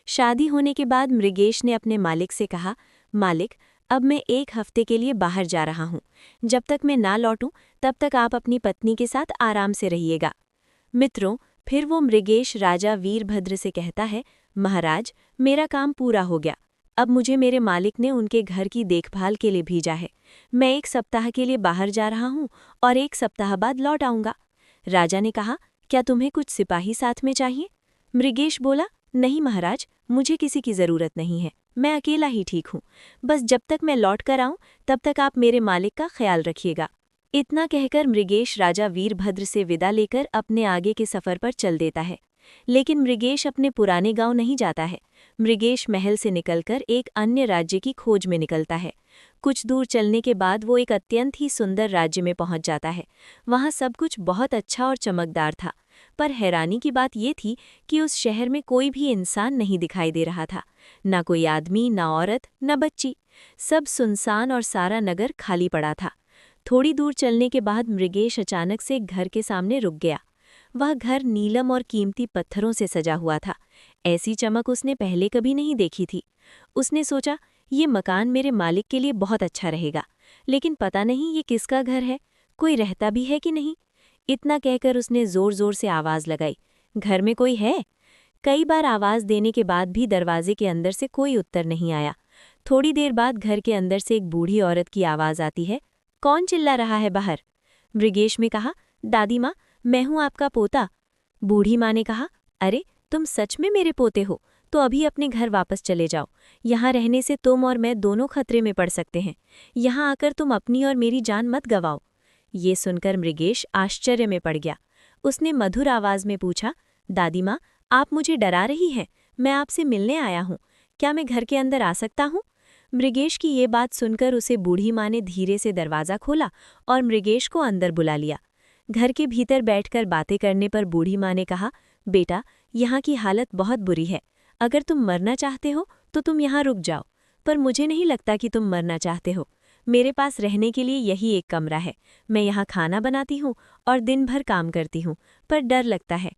शादी होने के बाद मृगेश ने अपने मालिक से कहा, मालिक अब मैं 1 हफ्ते के लिए बाहर जा रहा हूँ, जब तक मैं ना लौटूं तब तक आप अपनी पत्नी के साथ आराम से रहिएगा। मित्रों, फिर वो मृगेश राजा वीरभद्र से कहता है, महाराज मेरा काम पूरा हो गया, अब मुझे मेरे मालिक ने उनके घर की देखभाल के लिए भेजा है। मैं 1 सप्ताह के लिए बाहर जा रहा हूँ और 1 सप्ताह बाद लौट आऊँगा। राजा ने कहा, क्या तुम्हें कुछ सिपाही साथ में चाहिए? मृगेश बोला, नहीं महाराज, मुझे किसी की ज़रूरत नहीं है, मैं अकेला ही ठीक हूँ। बस जब तक मैं लौट कर आऊँ तब तक आप मेरे मालिक का ख्याल रखिएगा। इतना कहकर मृगेश राजा वीरभद्र से विदा लेकर अपने आगे के सफ़र पर चल देता है। लेकिन मृगेश अपने पुराने गांव नहीं जाता है। मृगेश महल से निकलकर एक अन्य राज्य की खोज में निकलता है। कुछ दूर चलने के बाद वो एक अत्यंत ही सुंदर राज्य में पहुंच जाता है। वहां सब कुछ बहुत अच्छा और चमकदार था, पर हैरानी की बात ये थी कि उस शहर में कोई भी इंसान नहीं दिखाई दे रहा था। न कोई आदमी, न औरत, न बच्ची। सब सुनसान और सारा नगर खाली पड़ा था। थोड़ी दूर चलने के बाद मृगेश अचानक से एक घर के सामने रुक गया। वह घर नीलम और कीमती पत्थरों से सजा हुआ था। ऐसी चमक उसने पहले कभी नहीं देखी थी। उसने सोचा, ये मकान मेरे मालिक के लिए बहुत अच्छा रहेगा, लेकिन पता नहीं ये किसका घर है, कोई रहता भी है कि नहीं। इतना कहकर उसने जोर जोर से आवाज़ लगाई, घर में कोई है? कई बार आवाज़ देने के बाद भी दरवाजे के अंदर से कोई उत्तर नहीं आया। थोड़ी देर बाद घर के अंदर से एक बूढ़ी औरत की आवाज़ आती है, कौन चिल्ला रहा है बाहर? मृगेश ने कहा, दादी माँ, मैं हूँ आपका पोता। बूढ़ी माँ ने कहा, अरे तुम सच में मेरे पोते हो, तो अभी अपने घर वापस चले जाओ। यहाँ रहने से तुम और मैं दोनों खतरे में पड़ सकते हैं। यहाँ आकर तुम अपनी और मेरी जान मत गवाओ। ये सुनकर मृगेश आश्चर्य में पड़ गया। उसने मधुर आवाज़ में पूछा, दादी माँ, आप मुझे डरा रही हैं? मैं आपसे मिलने आया हूँ, क्या मैं घर के अंदर आ सकता हूँ? मृगेश की ये बात सुनकर उसे बूढ़ी माँ ने धीरे से दरवाज़ा खोला और मृगेश को अंदर बुला लिया। घर के भीतर बैठकर बातें करने पर बूढ़ी माँ ने कहा, बेटा, यहाँ की हालत बहुत बुरी है। अगर तुम मरना चाहते हो तो तुम यहाँ रुक जाओ, पर मुझे नहीं लगता कि तुम मरना चाहते हो। मेरे पास रहने के लिए यही एक कमरा है। मैं यहाँ खाना बनाती हूँ और दिन भर काम करती हूँ, पर डर लगता है।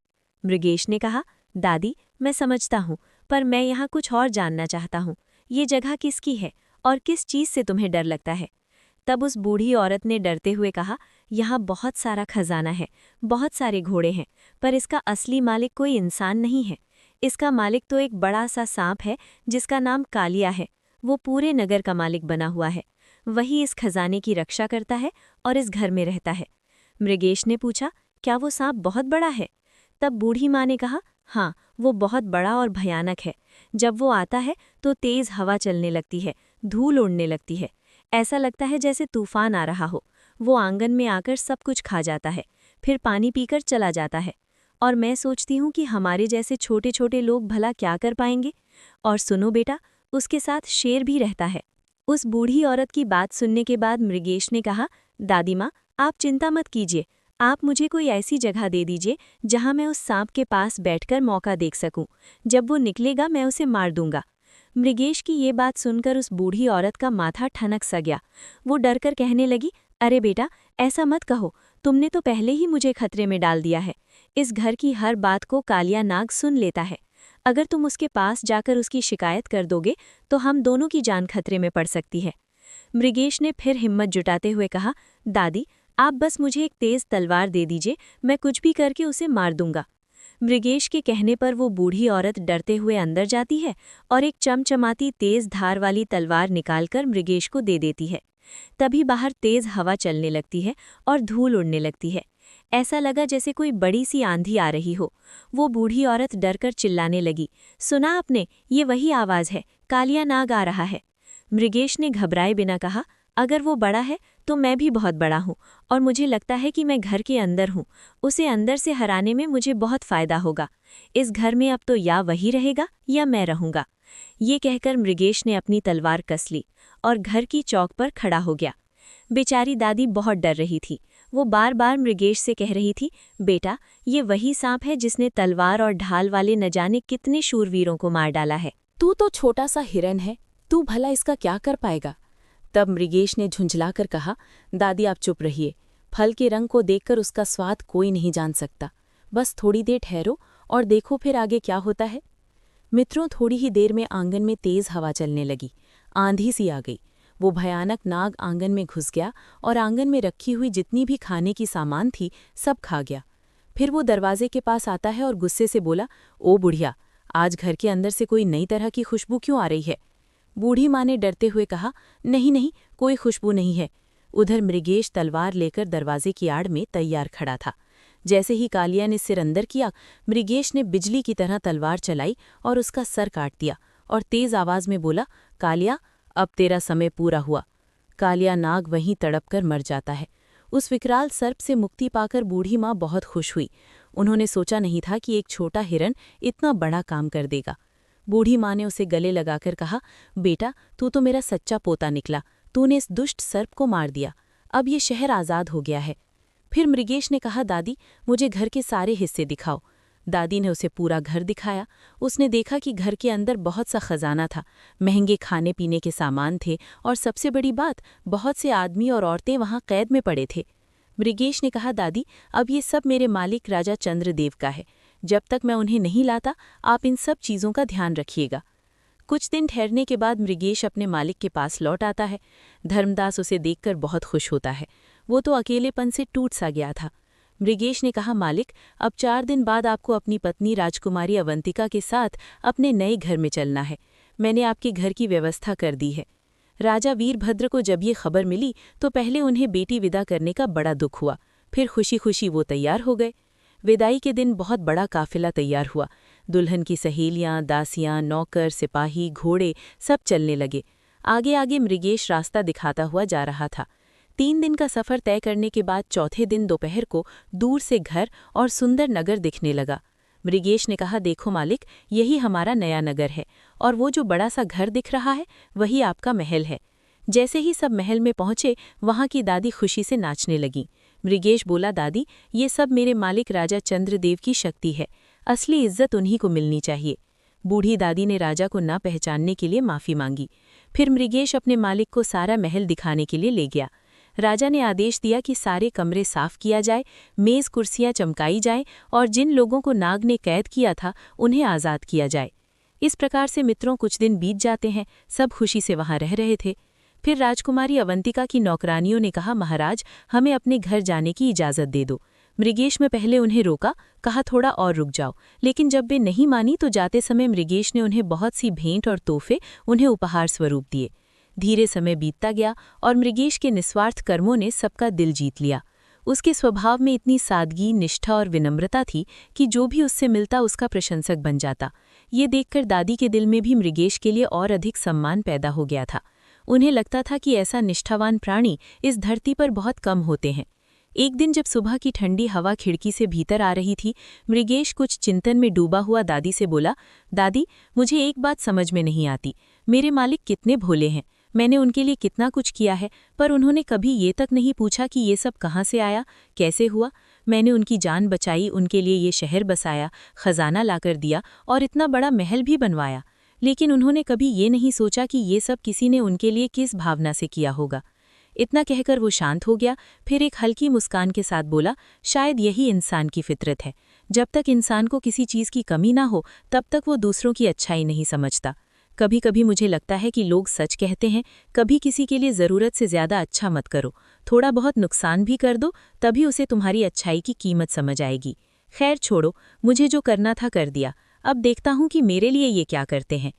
मृगेश ने कहा, दादी, मैं समझता हूँ, पर मैं यहाँ कुछ और जानना चाहता हूँ। ये जगह किसकी है और किस चीज़ से तुम्हें डर लगता है? तब उस बूढ़ी औरत ने डरते हुए कहा, यहाँ बहुत सारा खजाना है, बहुत सारे घोड़े हैं, पर इसका असली मालिक कोई इंसान नहीं है। इसका मालिक तो एक बड़ा सा सांप है जिसका नाम कालिया है। वो पूरे नगर का मालिक बना हुआ है। वही इस खजाने की रक्षा करता है और इस घर में रहता है। मृगेश ने पूछा, क्या वो सांप बहुत बड़ा है? तब बूढ़ी माँ ने कहा, हाँ, वो बहुत बड़ा और भयानक है। जब वो आता है तो तेज हवा चलने लगती है, धूल उड़ने लगती है। ऐसा लगता है जैसे तूफान आ रहा हो। वो आंगन में आकर सब कुछ खा जाता है, फिर पानी पीकर चला जाता है। और मैं सोचती हूँ कि हमारे जैसे छोटे छोटे लोग भला क्या कर पाएंगे। और सुनो बेटा, उसके साथ शेर भी रहता है। उस बूढ़ी औरत की बात सुनने के बाद मृगेश ने कहा, दादी माँ, आप चिंता मत कीजिए। आप मुझे कोई ऐसी जगह दे दीजिए जहाँ मैं उस सांप के पास बैठकर मौका देख सकूं। जब वो निकलेगा मैं उसे मार दूंगा। मृगेश की ये बात सुनकर उस बूढ़ी औरत का माथा ठनक सा गया। वो डरकर कहने लगी, अरे बेटा, ऐसा मत कहो, तुमने तो पहले ही मुझे खतरे में डाल दिया है। इस घर की हर बात को कालिया नाग सुन लेता है। अगर तुम उसके पास जाकर उसकी शिकायत कर दोगे तो हम दोनों की जान खतरे में पड़ सकती है। मृगेश ने फिर हिम्मत जुटाते हुए कहा, दादी, आप बस मुझे एक तेज तलवार दे दीजिए, मैं कुछ भी करके उसे मार दूंगा। मृगेश के कहने पर वो बूढ़ी औरत डरते हुए अंदर जाती है और एक चमचमाती तेज धार वाली तलवार निकालकर मृगेश को दे देती है। तभी बाहर तेज हवा चलने लगती है और धूल उड़ने लगती है। ऐसा लगा जैसे कोई बड़ी सी आंधी आ रही हो। वो बूढ़ी औरत डरकर चिल्लाने लगी, सुना आपने, ये वही आवाज़ है, कालिया नाग आ रहा है। मृगेश ने घबराए बिना कहा, अगर वो बड़ा है तो मैं भी बहुत बड़ा हूँ और मुझे लगता है कि मैं घर के अंदर हूँ। उसे अंदर से हराने में मुझे बहुत फ़ायदा होगा। इस घर में अब तो या वही रहेगा या मैं रहूँगा। ये कहकर मृगेश ने अपनी तलवार कस ली और घर की चौक पर खड़ा हो गया। बेचारी दादी बहुत डर रही थी। वो बार बार मृगेश से कह रही थी, बेटा, ये वही सांप है जिसने तलवार और ढाल वाले न जाने कितने शूरवीरों को मार डाला है। तू तो छोटा सा हिरन है, तू भला इसका क्या कर पाएगा? तब मृगेश ने झुंझलाकर कहा, दादी आप चुप रहिए। फल के रंग को देखकर उसका स्वाद कोई नहीं जान सकता। बस थोड़ी देर ठहरो और देखो फिर आगे क्या होता है। मित्रों, थोड़ी ही देर में आंगन में तेज हवा चलने लगी। आंधी सी आ गई। वो भयानक नाग आंगन में घुस गया और आंगन में रखी हुई जितनी भी खाने की सामान थी सब खा गया। फिर वो दरवाजे के पास आता है और गुस्से से बोला, ओ बुढ़िया, आज घर के अंदर से कोई नई तरह की खुशबू क्यों आ रही है? बूढ़ी माँ ने डरते हुए कहा, नहीं नहीं, कोई खुशबू नहीं है। उधर मृगेश तलवार लेकर दरवाजे की आड़ में तैयार खड़ा था। जैसे ही कालिया ने सिर अंदर किया, मृगेश ने बिजली की तरह तलवार चलाई और उसका सर काट दिया और तेज आवाज में बोला, कालिया, अब तेरा समय पूरा हुआ। कालिया नाग वहीं तड़पकर मर जाता है। उस विकराल सर्प से मुक्ति पाकर बूढ़ी माँ बहुत खुश हुई। उन्होंने सोचा नहीं था कि एक छोटा हिरन इतना बड़ा काम कर देगा। बूढ़ी माँ ने उसे गले लगाकर कहा, बेटा, तू तो मेरा सच्चा पोता निकला। तूने इस दुष्ट सर्प को मार दिया। अब ये शहर आज़ाद हो गया है। फिर मृगेश ने कहा, दादी, मुझे घर के सारे हिस्से दिखाओ। दादी ने उसे पूरा घर दिखाया। उसने देखा कि घर के अंदर बहुत सा खजाना था, महंगे खाने पीने के सामान थे और सबसे बड़ी बात, बहुत से आदमी और औरतें वहाँ कैद में पड़े थे। मृगेश ने कहा, दादी, अब ये सब मेरे मालिक राजा चंद्रदेव का है। जब तक मैं उन्हें नहीं लाता, आप इन सब चीज़ों का ध्यान रखिएगा। कुछ दिन ठहरने के बाद मृगेश अपने मालिक के पास लौट आता है। धर्मदास उसे देखकर बहुत खुश होता है। वो तो अकेलेपन से टूट सा गया था। मृगेश ने कहा, मालिक, अब 4 दिन बाद आपको अपनी पत्नी राजकुमारी अवंतिका के साथ अपने नए घर में चलना है। मैंने आपके घर की व्यवस्था कर दी है। राजा वीरभद्र को जब ये खबर मिली तो पहले उन्हें बेटी विदा करने का बड़ा दुख हुआ, फिर खुशी खुशी वो तैयार हो गए। विदाई के दिन बहुत बड़ा काफिला तैयार हुआ। दुल्हन की सहेलियां, दासियां, नौकर, सिपाही, घोड़े सब चलने लगे। आगे आगे मृगेश रास्ता दिखाता हुआ जा रहा था। 3 दिन का सफ़र तय करने के बाद चौथे दिन दोपहर को दूर से घर और सुंदर नगर दिखने लगा। मृगेश ने कहा, देखो मालिक, यही हमारा नया नगर है और वो जो बड़ा सा घर दिख रहा है वही आपका महल है। जैसे ही सब महल में पहुंचे, वहां की दादी खुशी से नाचने लगी। मृगेश बोला, दादी, ये सब मेरे मालिक राजा चंद्रदेव की शक्ति है। असली इज्जत उन्हीं को मिलनी चाहिए। बूढ़ी दादी ने राजा को ना पहचानने के लिए माफ़ी मांगी। फिर मृगेश अपने मालिक को सारा महल दिखाने के लिए ले गया। राजा ने आदेश दिया कि सारे कमरे साफ किया जाए, मेज़ कुर्सियां चमकाई जाएं और जिन लोगों को नाग ने कैद किया था उन्हें आज़ाद किया जाए। इस प्रकार से मित्रों कुछ दिन बीत जाते हैं। सब खुशी से वहां रह रहे थे। फिर राजकुमारी अवंतिका की नौकरानियों ने कहा, महाराज, हमें अपने घर जाने की इजाज़त दे दो। मृगेश में पहले उन्हें रोका, कहा थोड़ा और रुक जाओ, लेकिन जब वे नहीं मानी तो जाते समय मृगेश ने उन्हें बहुत सी भेंट और तोहफे उन्हें उपहार स्वरूप दिए। धीरे समय बीतता गया और मृगेश के निस्वार्थ कर्मों ने सबका दिल जीत लिया। उसके स्वभाव में इतनी सादगी, निष्ठा और विनम्रता थी कि जो भी उससे मिलता उसका प्रशंसक बन जाता। ये देखकर दादी के दिल में भी मृगेश के लिए और अधिक सम्मान पैदा हो गया था। उन्हें लगता था कि ऐसा निष्ठावान प्राणी इस धरती पर बहुत कम होते हैं। एक दिन जब सुबह की ठंडी हवा खिड़की से भीतर आ रही थी, मृगेश कुछ चिंतन में डूबा हुआ दादी से बोला, दादी, मुझे एक बात समझ में नहीं आती। मेरे मालिक कितने भोले हैं, मैंने उनके लिए कितना कुछ किया है, पर उन्होंने कभी ये तक नहीं पूछा कि ये सब कहाँ से आया, कैसे हुआ। मैंने उनकी जान बचाई, उनके लिए ये शहर बसाया, खजाना लाकर दिया और इतना बड़ा महल भी बनवाया, लेकिन उन्होंने कभी ये नहीं सोचा कि ये सब किसी ने उनके लिए किस भावना से किया होगा। इतना कहकर वो शांत हो गया, फिर एक हल्की मुस्कान के साथ बोला, शायद यही इंसान की फितरत है। जब तक इंसान को किसी चीज़ की कमी ना हो तब तक वो दूसरों की अच्छाई नहीं समझता। कभी कभी मुझे लगता है कि लोग सच कहते हैं, कभी किसी के लिए ज़रूरत से ज़्यादा अच्छा मत करो, थोड़ा बहुत नुकसान भी कर दो, तभी उसे तुम्हारी अच्छाई की कीमत समझ आएगी। खैर छोड़ो, मुझे जो करना था कर दिया, अब देखता हूँ कि मेरे लिए ये क्या करते हैं।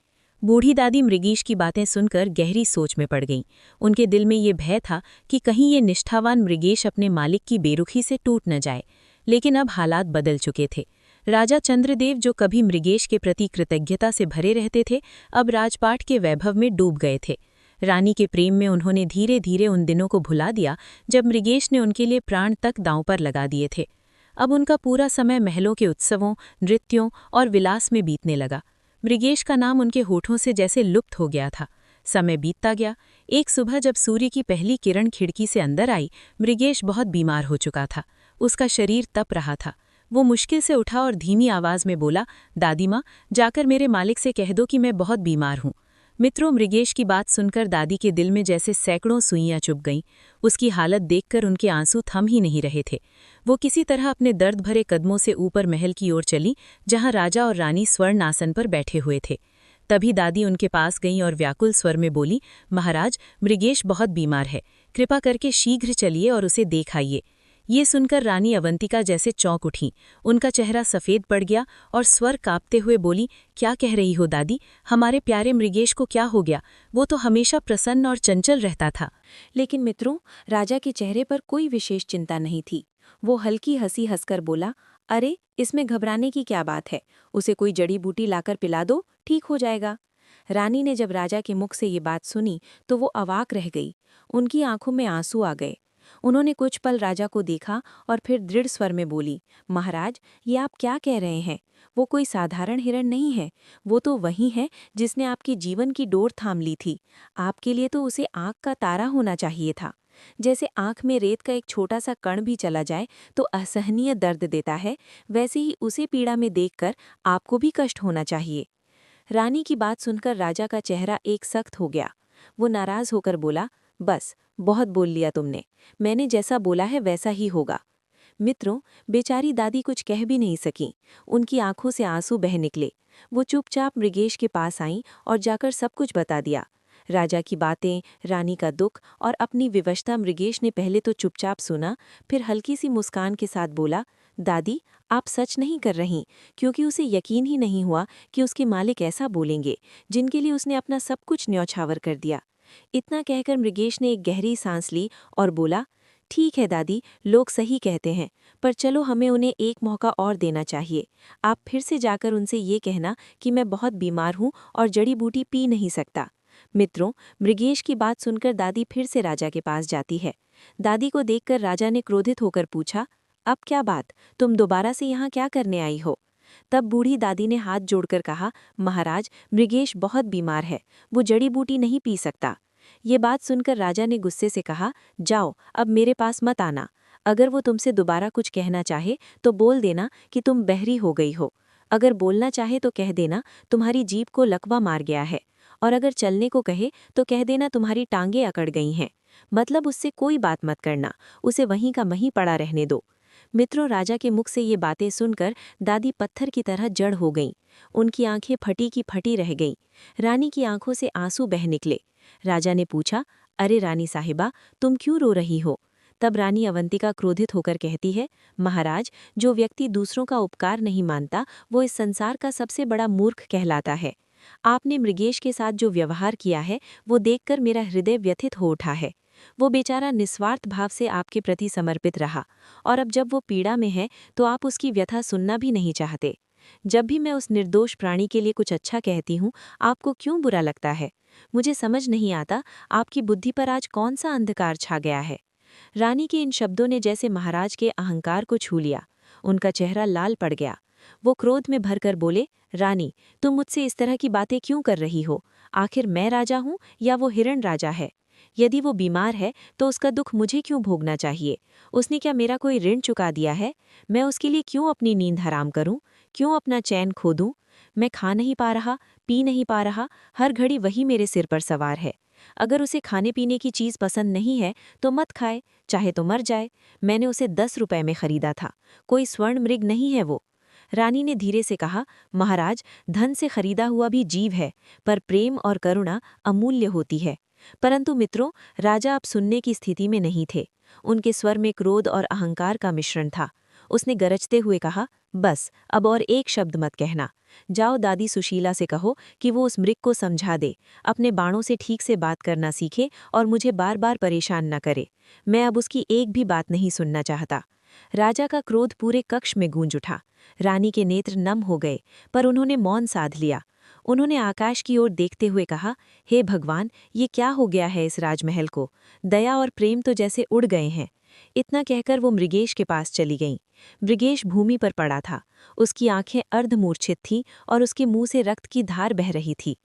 बूढ़ी दादी मृगेश की बातें सुनकर गहरी सोच में पड़ गईं। उनके दिल में ये भय था कि कहीं ये निष्ठावान मृगेश अपने मालिक की बेरुखी से टूट न जाए। लेकिन अब हालात बदल चुके थे। राजा चंद्रदेव, जो कभी मृगेश के प्रति कृतज्ञता से भरे रहते थे, अब राजपाट के वैभव में डूब गए थे। रानी के प्रेम में उन्होंने धीरे धीरे उन दिनों को भुला दिया जब मृगेश ने उनके लिए प्राण तक दांव पर लगा दिए थे। अब उनका पूरा समय महलों के उत्सवों, नृत्यों और विलास में बीतने लगा। मृगेश का नाम उनके होठों से जैसे लुप्त हो गया था। समय बीतता गया। एक सुबह जब सूर्य की पहली किरण खिड़की से अंदर आई, मृगेश बहुत बीमार हो चुका था। उसका शरीर तप रहा था। वो मुश्किल से उठा और धीमी आवाज में बोला, दादी माँ, जाकर मेरे मालिक से कह दो कि मैं बहुत बीमार हूँ। मित्रों, मृगेश की बात सुनकर दादी के दिल में जैसे सैकड़ों सुइयां चुभ गईं। उसकी हालत देखकर उनके आंसू थम ही नहीं रहे थे। वो किसी तरह अपने दर्द भरे कदमों से ऊपर महल की ओर चली, जहां राजा और रानी स्वर्ण आसन पर बैठे हुए थे। तभी दादी उनके पास गईं और व्याकुल स्वर में बोली, महाराज, मृगेश बहुत बीमार है, कृपा करके शीघ्र चलिए और उसे देख आइए। ये सुनकर रानी अवंतिका जैसे चौंक उठीं। उनका चेहरा सफ़ेद पड़ गया और स्वर कांपते हुए बोली, क्या कह रही हो दादी? हमारे प्यारे मृगेश को क्या हो गया? वो तो हमेशा प्रसन्न और चंचल रहता था। लेकिन मित्रों, राजा के चेहरे पर कोई विशेष चिंता नहीं थी। वो हल्की हंसी हंसकर बोला, अरे, इसमें घबराने की क्या बात है? उसे कोई जड़ी बूटी लाकर पिला दो, ठीक हो जाएगा। रानी ने जब राजा के मुख से ये बात सुनी तो वो अवाक रह गई। उनकी आंखों में आंसू आ गए। उन्होंने कुछ पल राजा को देखा और फिर दृढ़ स्वर में बोली, महाराज, ये आप क्या कह रहे हैं? वो कोई साधारण हिरण नहीं है। वो तो वही है जिसने आपके जीवन की डोर थाम ली थी। आपके लिए तो उसे आँख का तारा होना चाहिए था। जैसे आँख में रेत का एक छोटा सा कण भी चला जाए तो असहनीय दर्द देता है, वैसे ही उसे पीड़ा में देखकर आपको भी कष्ट होना चाहिए। रानी की बात सुनकर राजा का चेहरा एक सख्त हो गया। वो नाराज होकर बोला, बस, बहुत बोल लिया तुमने। मैंने जैसा बोला है वैसा ही होगा। मित्रों, बेचारी दादी कुछ कह भी नहीं सकी। उनकी आंखों से आंसू बह निकले। वो चुपचाप मृगेश के पास आईं और जाकर सब कुछ बता दिया। राजा की बातें, रानी का दुख और अपनी विवशता मृगेश ने पहले तो चुपचाप सुना, फिर हल्की सी मुस्कान के साथ बोला, दादी, आप सच नहीं कर रहीं, क्योंकि उसे यकीन ही नहीं हुआ कि उसके मालिक ऐसा बोलेंगे, जिनके लिए उसने अपना सब कुछ न्यौछावर कर दिया। इतना कहकर मृगेश ने एक गहरी सांस ली और बोला, ठीक है दादी, लोग सही कहते हैं, पर चलो हमें उन्हें एक मौका और देना चाहिए। आप फिर से जाकर उनसे ये कहना कि मैं बहुत बीमार हूँ और जड़ी बूटी पी नहीं सकता। मित्रों, मृगेश की बात सुनकर दादी फिर से राजा के पास जाती है। दादी को देखकर राजा ने क्रोधित होकर पूछा, अब क्या बात? तुम दोबारा से यहाँ क्या करने आई हो? तब बूढ़ी दादी ने हाथ जोड़कर कहा, महाराज, मृगेश बहुत बीमार है, वो जड़ी बूटी नहीं पी सकता। ये बात सुनकर राजा ने गुस्से से कहा, जाओ, अब मेरे पास मत आना। अगर वो तुमसे दोबारा कुछ कहना चाहे तो बोल देना कि तुम बहरी हो गई हो। अगर बोलना चाहे तो कह देना तुम्हारी जीभ को लकवा मार गया है, और अगर चलने को कहे तो कह देना तुम्हारी टांगें अकड़ गई हैं। मतलब उससे कोई बात मत करना, उसे वहीं का वहीं पड़ा रहने दो। मित्रों, राजा के मुख से ये बातें सुनकर दादी पत्थर की तरह जड़ हो गईं। उनकी आंखें फटी की फटी रह गईं। रानी की आंखों से आंसू बह निकले। राजा ने पूछा, अरे रानी साहिबा, तुम क्यों रो रही हो? तब रानी अवंतिका क्रोधित होकर कहती है, महाराज, जो व्यक्ति दूसरों का उपकार नहीं मानता वो इस संसार का सबसे बड़ा मूर्ख कहलाता है। आपने मृगेश के साथ जो व्यवहार किया है वो देखकर मेरा हृदय व्यथित हो उठा है। वो बेचारा निस्वार्थ भाव से आपके प्रति समर्पित रहा, और अब जब वो पीड़ा में है तो आप उसकी व्यथा सुनना भी नहीं चाहते। जब भी मैं उस निर्दोष प्राणी के लिए कुछ अच्छा कहती हूँ, आपको क्यों बुरा लगता है? मुझे समझ नहीं आता, आपकी बुद्धि पर आज कौन सा अंधकार छा गया है? रानी के इन शब्दों ने जैसे महाराज के अहंकार को छू लिया। उनका चेहरा लाल पड़ गया। वो क्रोध में भरकर बोले, रानी, तुम मुझसे इस तरह की बातें क्यों कर रही हो? आखिर मैं राजा हूँ या वो हिरण राजा है? यदि वो बीमार है तो उसका दुख मुझे क्यों भोगना चाहिए? उसने क्या मेरा कोई ऋण चुका दिया है? मैं उसके लिए क्यों अपनी नींद हराम करूं? क्यों अपना चैन खो दूं? मैं खा नहीं पा रहा, पी नहीं पा रहा, हर घड़ी वही मेरे सिर पर सवार है। अगर उसे खाने पीने की चीज़ पसंद नहीं है तो मत खाए, चाहे तो मर जाए। मैंने उसे 10 रुपए में खरीदा था, कोई स्वर्ण मृग नहीं है वो। रानी ने धीरे से कहा, महाराज, धन से खरीदा हुआ भी जीव है, पर प्रेम और करुणा अमूल्य होती है। परंतु मित्रों, राजा अब सुनने की स्थिति में नहीं थे। उनके स्वर में क्रोध और अहंकार का मिश्रण था। उसने गरजते हुए कहा, बस, अब और एक शब्द मत कहना। जाओ दादी सुशीला से कहो कि वो उस मृग को समझा दे, अपने बाणों से ठीक से बात करना सीखे और मुझे बार बार परेशान न करे। मैं अब उसकी एक भी बात नहीं सुनना चाहता। राजा का क्रोध पूरे कक्ष में गूंज उठा। रानी के नेत्र नम हो गए, पर उन्होंने मौन साध लिया। उन्होंने आकाश की ओर देखते हुए कहा, हे भगवान, ये क्या हो गया है इस राजमहल को? दया और प्रेम तो जैसे उड़ गए हैं। इतना कहकर वो मृगेश के पास चली गईं। मृगेश भूमि पर पड़ा था। उसकी आंखें अर्धमूर्छित थीं और उसके मुंह से रक्त की धार बह रही थी।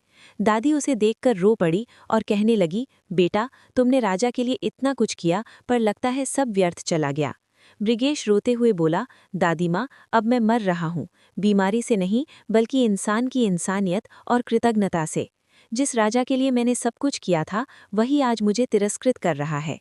दादी उसे देखकर रो पड़ी और कहने लगी, बेटा, तुमने राजा के लिए इतना कुछ किया, पर लगता है सब व्यर्थ चला गया। मृगेश रोते हुए बोला, दादी माँ, अब मैं मर रहा हूँ, बीमारी से नहीं बल्कि इंसान की इंसानियत और कृतज्ञता से। जिस राजा के लिए मैंने सब कुछ किया था वही आज मुझे तिरस्कृत कर रहा है।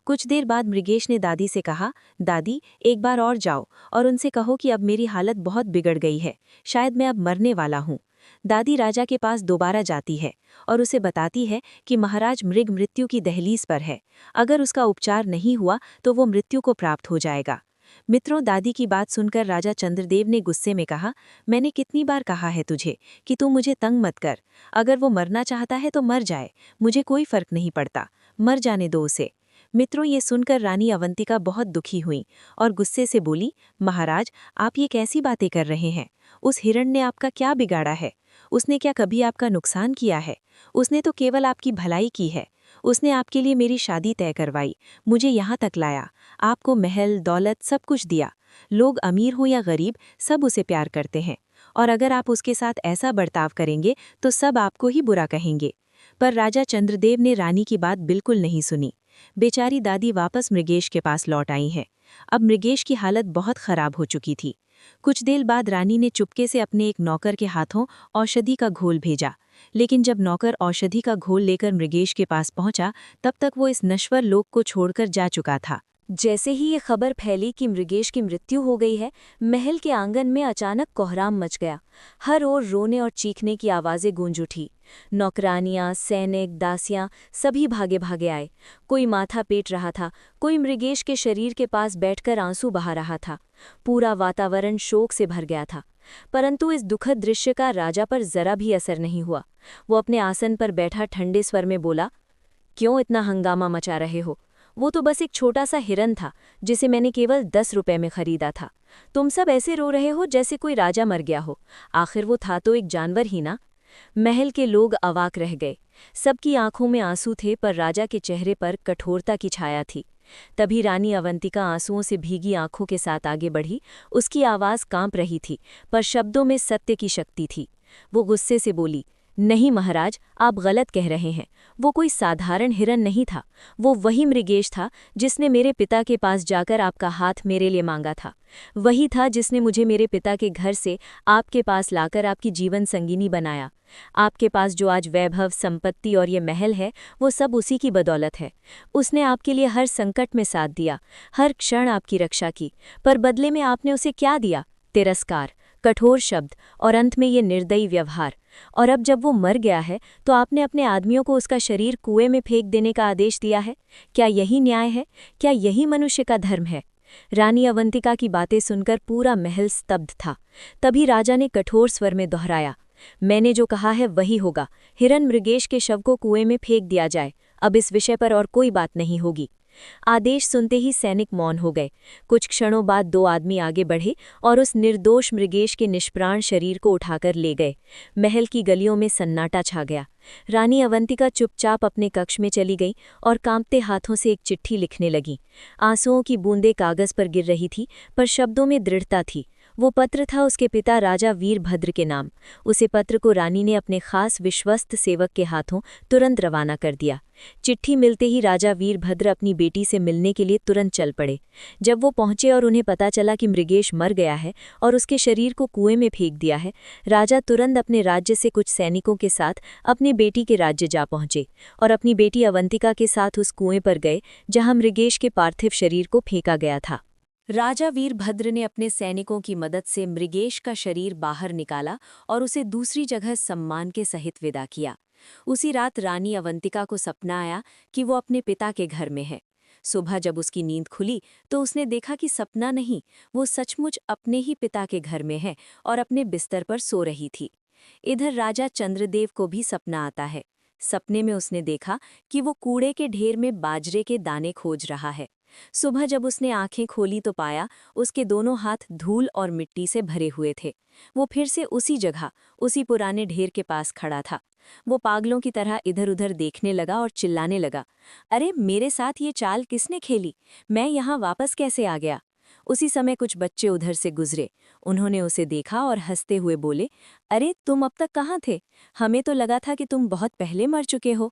कुछ देर बाद मृगेश ने दादी से कहा, दादी, एक बार और जाओ और उनसे कहो कि अब मेरी हालत बहुत बिगड़ गई है, शायद मैं अब मरने वाला हूँ। दादी राजा के पास दोबारा जाती है और उसे बताती है कि महाराज मृग मृत्यु की दहलीज पर है। अगर उसका उपचार नहीं हुआ तो वो मृत्यु को प्राप्त हो जाएगा। मित्रों, दादी की बात सुनकर राजा चंद्रदेव ने गुस्से में कहा, मैंने कितनी बार कहा है तुझे कि तू मुझे तंग मत कर। अगर वो मरना चाहता है तो मर जाए, मुझे कोई फर्क नहीं पड़ता, मर जाने दो उसे। मित्रों, ये सुनकर रानी अवंतिका बहुत दुखी हुई और गुस्से से बोली, महाराज, आप ये कैसी बातें कर रहे हैं? उस हिरण ने आपका क्या बिगाड़ा है? उसने क्या कभी आपका नुकसान किया है? उसने तो केवल आपकी भलाई की है। उसने आपके लिए मेरी शादी तय करवाई, मुझे यहाँ तक लाया, आपको महल दौलत सब कुछ दिया। लोग अमीर हो या गरीब, सब उसे प्यार करते हैं, और अगर आप उसके साथ ऐसा बर्ताव करेंगे तो सब आपको ही बुरा कहेंगे। पर राजा चंद्रदेव ने रानी की बात बिल्कुल नहीं सुनी। बेचारी दादी वापस मृगेश के पास लौट आई हैं। अब मृगेश की हालत बहुत खराब हो चुकी थी। कुछ देर बाद रानी ने चुपके से अपने एक नौकर के हाथों औषधि का घोल भेजा, लेकिन जब नौकर औषधि का घोल लेकर मृगेश के पास पहुंचा, तब तक वो इस नश्वर लोक को छोड़कर जा चुका था। जैसे ही ये खबर फैली कि मृगेश की मृत्यु हो गई है, महल के आंगन में अचानक कोहराम मच गया। हर ओर रोने और चीखने की आवाज़ें गूंज उठी। नौकरानियां, सैनिक, दासियां सभी भागे भागे आए। कोई माथा पीट रहा था, कोई मृगेश के शरीर के पास बैठकर आंसू बहा रहा था। पूरा वातावरण शोक से भर गया था। परंतु इस दुखद दृश्य का राजा पर जरा भी असर नहीं हुआ। वो अपने आसन पर बैठा ठंडे स्वर में बोला, क्यों इतना हंगामा मचा रहे हो? वो तो बस एक छोटा सा हिरन था जिसे मैंने केवल 10 रुपए में खरीदा था। तुम सब ऐसे रो रहे हो जैसे कोई राजा मर गया हो। आखिर वो था तो एक जानवर ही ना। महल के लोग अवाक रह गए। सबकी आंखों में आंसू थे, पर राजा के चेहरे पर कठोरता की छाया थी। तभी रानी अवंतिका आंसुओं से भीगी आंखों के साथ आगे बढ़ी। उसकी आवाज़ कांप रही थी, पर शब्दों में सत्य की शक्ति थी। वो गुस्से से बोली, नहीं महाराज, आप गलत कह रहे हैं। वो कोई साधारण हिरन नहीं था। वो वही मृगेश था जिसने मेरे पिता के पास जाकर आपका हाथ मेरे लिए मांगा था। वही था जिसने मुझे मेरे पिता के घर से आपके पास लाकर आपकी जीवन संगिनी बनाया। आपके पास जो आज वैभव, संपत्ति और ये महल है, वो सब उसी की बदौलत है। उसने आपके लिए हर संकट में साथ दिया, हर क्षण आपकी रक्षा की, पर बदले में आपने उसे क्या दिया? तिरस्कार, कठोर शब्द और अंत में ये निर्दयी व्यवहार। और अब जब वो मर गया है तो आपने अपने आदमियों को उसका शरीर कुएं में फेंक देने का आदेश दिया है। क्या यही न्याय है? क्या यही मनुष्य का धर्म है? रानी अवंतिका की बातें सुनकर पूरा महल स्तब्ध था। तभी राजा ने कठोर स्वर में दोहराया, मैंने जो कहा है वही होगा। हिरन मृगेश के शव को कुएं में फेंक दिया जाए। अब इस विषय पर और कोई बात नहीं होगी। आदेश सुनते ही सैनिक मौन हो गए। कुछ क्षणों बाद 2 आदमी आगे बढ़े और उस निर्दोष मृगेश के निष्प्राण शरीर को उठाकर ले गए। महल की गलियों में सन्नाटा छा गया। रानी अवंतिका चुपचाप अपने कक्ष में चली गई और कांपते हाथों से एक चिट्ठी लिखने लगी। आंसुओं की बूंदें कागज पर गिर रही थी, पर शब्दों में दृढ़ता थी। वो पत्र था उसके पिता राजा वीरभद्र के नाम। उसे पत्र को रानी ने अपने खास विश्वस्त सेवक के हाथों तुरंत रवाना कर दिया। चिट्ठी मिलते ही राजा वीरभद्र अपनी बेटी से मिलने के लिए तुरंत चल पड़े। जब वो पहुंचे और उन्हें पता चला कि मृगेश मर गया है और उसके शरीर को कुएं में फेंक दिया है, राजा तुरंत अपने राज्य से कुछ सैनिकों के साथ अपनी बेटी के राज्य जा पहुंचे और अपनी बेटी अवंतिका के साथ उस कुएं पर गए जहां मृगेश के पार्थिव शरीर को फेंका गया था। राजा वीरभद्र ने अपने सैनिकों की मदद से मृगेश का शरीर बाहर निकाला और उसे दूसरी जगह सम्मान के सहित विदा किया। उसी रात रानी अवंतिका को सपना आया कि वो अपने पिता के घर में है। सुबह जब उसकी नींद खुली तो उसने देखा कि सपना नहीं, वो सचमुच अपने ही पिता के घर में है और अपने बिस्तर पर सो रही थी। इधर राजा चंद्रदेव को भी सपना आता है। सपने में उसने देखा कि वो कूड़े के ढेर में बाजरे के दाने खोज रहा है। सुबह जब उसने आंखें खोली तो पाया उसके दोनों हाथ धूल और मिट्टी से भरे हुए थे। वो फिर से उसी जगह, उसी पुराने ढेर के पास खड़ा था। वो पागलों की तरह इधर उधर देखने लगा और चिल्लाने लगा, अरे मेरे साथ ये चाल किसने खेली? मैं यहाँ वापस कैसे आ गया? उसी समय कुछ बच्चे उधर से गुजरे। उन्होंने उसे देखा और हंसते हुए बोले, अरे तुम अब तक कहाँ थे? हमें तो लगा था कि तुम बहुत पहले मर चुके हो।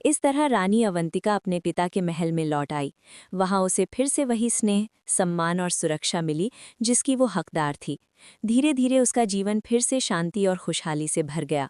इस तरह रानी अवंतिका अपने पिता के महल में लौट आई। वहां उसे फिर से वही स्नेह, सम्मान और सुरक्षा मिली जिसकी वो हकदार थी। धीरे धीरे उसका जीवन फिर से शांति और खुशहाली से भर गया।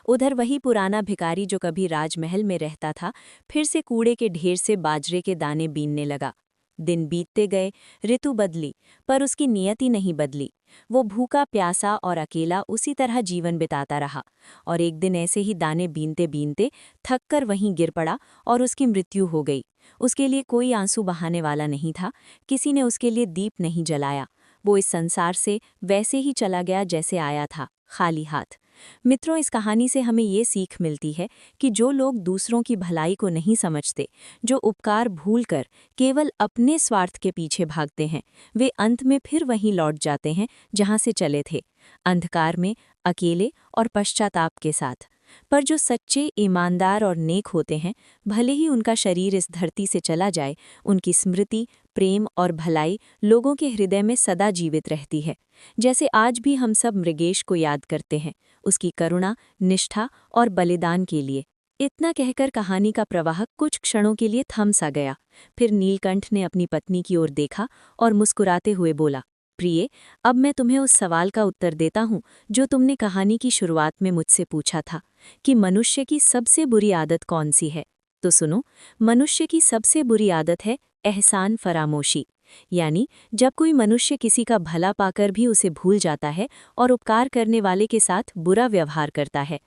उधर वही पुराना भिखारी जो कभी राजमहल में रहता था, फिर से कूड़े के ढेर से बाजरे के दाने बीनने लगा। दिन बीतते गए, ऋतु बदली, पर उसकी नियति नहीं बदली। वो भूखा प्यासा और अकेला उसी तरह जीवन बिताता रहा और एक दिन ऐसे ही दाने बीनते बीनते थककर वहीं गिर पड़ा और उसकी मृत्यु हो गई। उसके लिए कोई आंसू बहाने वाला नहीं था, किसी ने उसके लिए दीप नहीं जलाया। वो इस संसार से वैसे ही चला गया जैसे आया था, खाली हाथ। मित्रों, इस कहानी से हमें ये सीख मिलती है कि जो लोग दूसरों की भलाई को नहीं समझते, जो उपकार भूलकर केवल अपने स्वार्थ के पीछे भागते हैं, वे अंत में फिर वहीं लौट जाते हैं जहां से चले थे, अंधकार में, अकेले और पश्चाताप के साथ। पर जो सच्चे, ईमानदार और नेक होते हैं, भले ही उनका शरीर इस धरती से चला जाए, उनकी स्मृति, प्रेम और भलाई लोगों के हृदय में सदा जीवित रहती है। जैसे आज भी हम सब मृगेश को याद करते हैं, उसकी करुणा, निष्ठा और बलिदान के लिए। इतना कहकर कहानी का प्रवाह कुछ क्षणों के लिए थम सा गया। फिर नीलकंठ ने अपनी पत्नी की ओर देखा और मुस्कुराते हुए बोला, प्रिय, अब मैं तुम्हें उस सवाल का उत्तर देता हूँ जो तुमने कहानी की शुरुआत में मुझसे पूछा था कि मनुष्य की सबसे बुरी आदत कौन सी है। तो सुनो, मनुष्य की सबसे बुरी आदत है एहसान फरामोशी। यानी जब कोई मनुष्य किसी का भला पाकर भी उसे भूल जाता है और उपकार करने वाले के साथ बुरा व्यवहार करता है।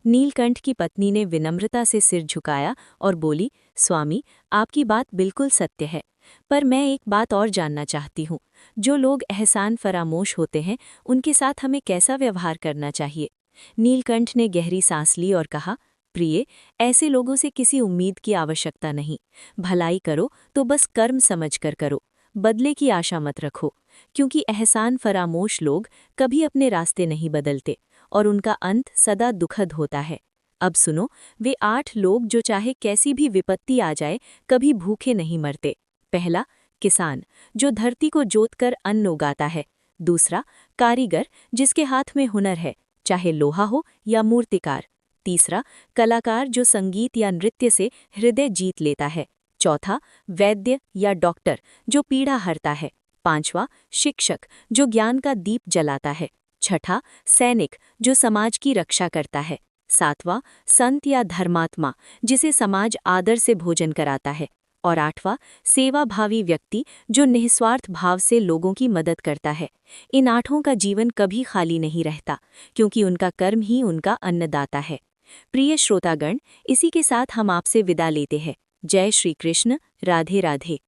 नीलकंठ की पत्नी ने विनम्रता से सिर झुकाया और बोली, स्वामी, आपकी बात बिल्कुल सत्य है, पर मैं एक बात और जानना चाहती हूँ। जो लोग एहसान फरामोश होते हैं, उनके साथ हमें कैसा व्यवहार करना चाहिए? नीलकंठ ने गहरी सांस ली और कहा, प्रिय, ऐसे लोगों से किसी उम्मीद की आवश्यकता नहीं। भलाई करो तो बस कर्म समझकर करो, बदले की आशा मत रखो, क्योंकि एहसान फरामोश लोग कभी अपने रास्ते नहीं बदलते और उनका अंत सदा दुखद होता है। अब सुनो, वे 8 लोग जो चाहे कैसी भी विपत्ति आ जाए कभी भूखे नहीं मरते। पहला, किसान, जो धरती को जोतकर अन्न उगाता है। दूसरा, कारीगर, जिसके हाथ में हुनर है, चाहे लोहा हो या मूर्तिकार। तीसरा, कलाकार, जो संगीत या नृत्य से हृदय जीत लेता है। चौथा, वैद्य या डॉक्टर, जो पीड़ा हरता है। पांचवा, शिक्षक, जो ज्ञान का दीप जलाता है। छठा, सैनिक, जो समाज की रक्षा करता है। सातवां, संत या धर्मात्मा, जिसे समाज आदर से भोजन कराता है। और 8वां, सेवाभावी व्यक्ति जो निस्वार्थ भाव से लोगों की मदद करता है। इन 8 का जीवन कभी खाली नहीं रहता, क्योंकि उनका कर्म ही उनका अन्नदाता है। प्रिय श्रोतागण, इसी के साथ हम आपसे विदा लेते हैं। जय श्री कृष्ण, राधे राधे।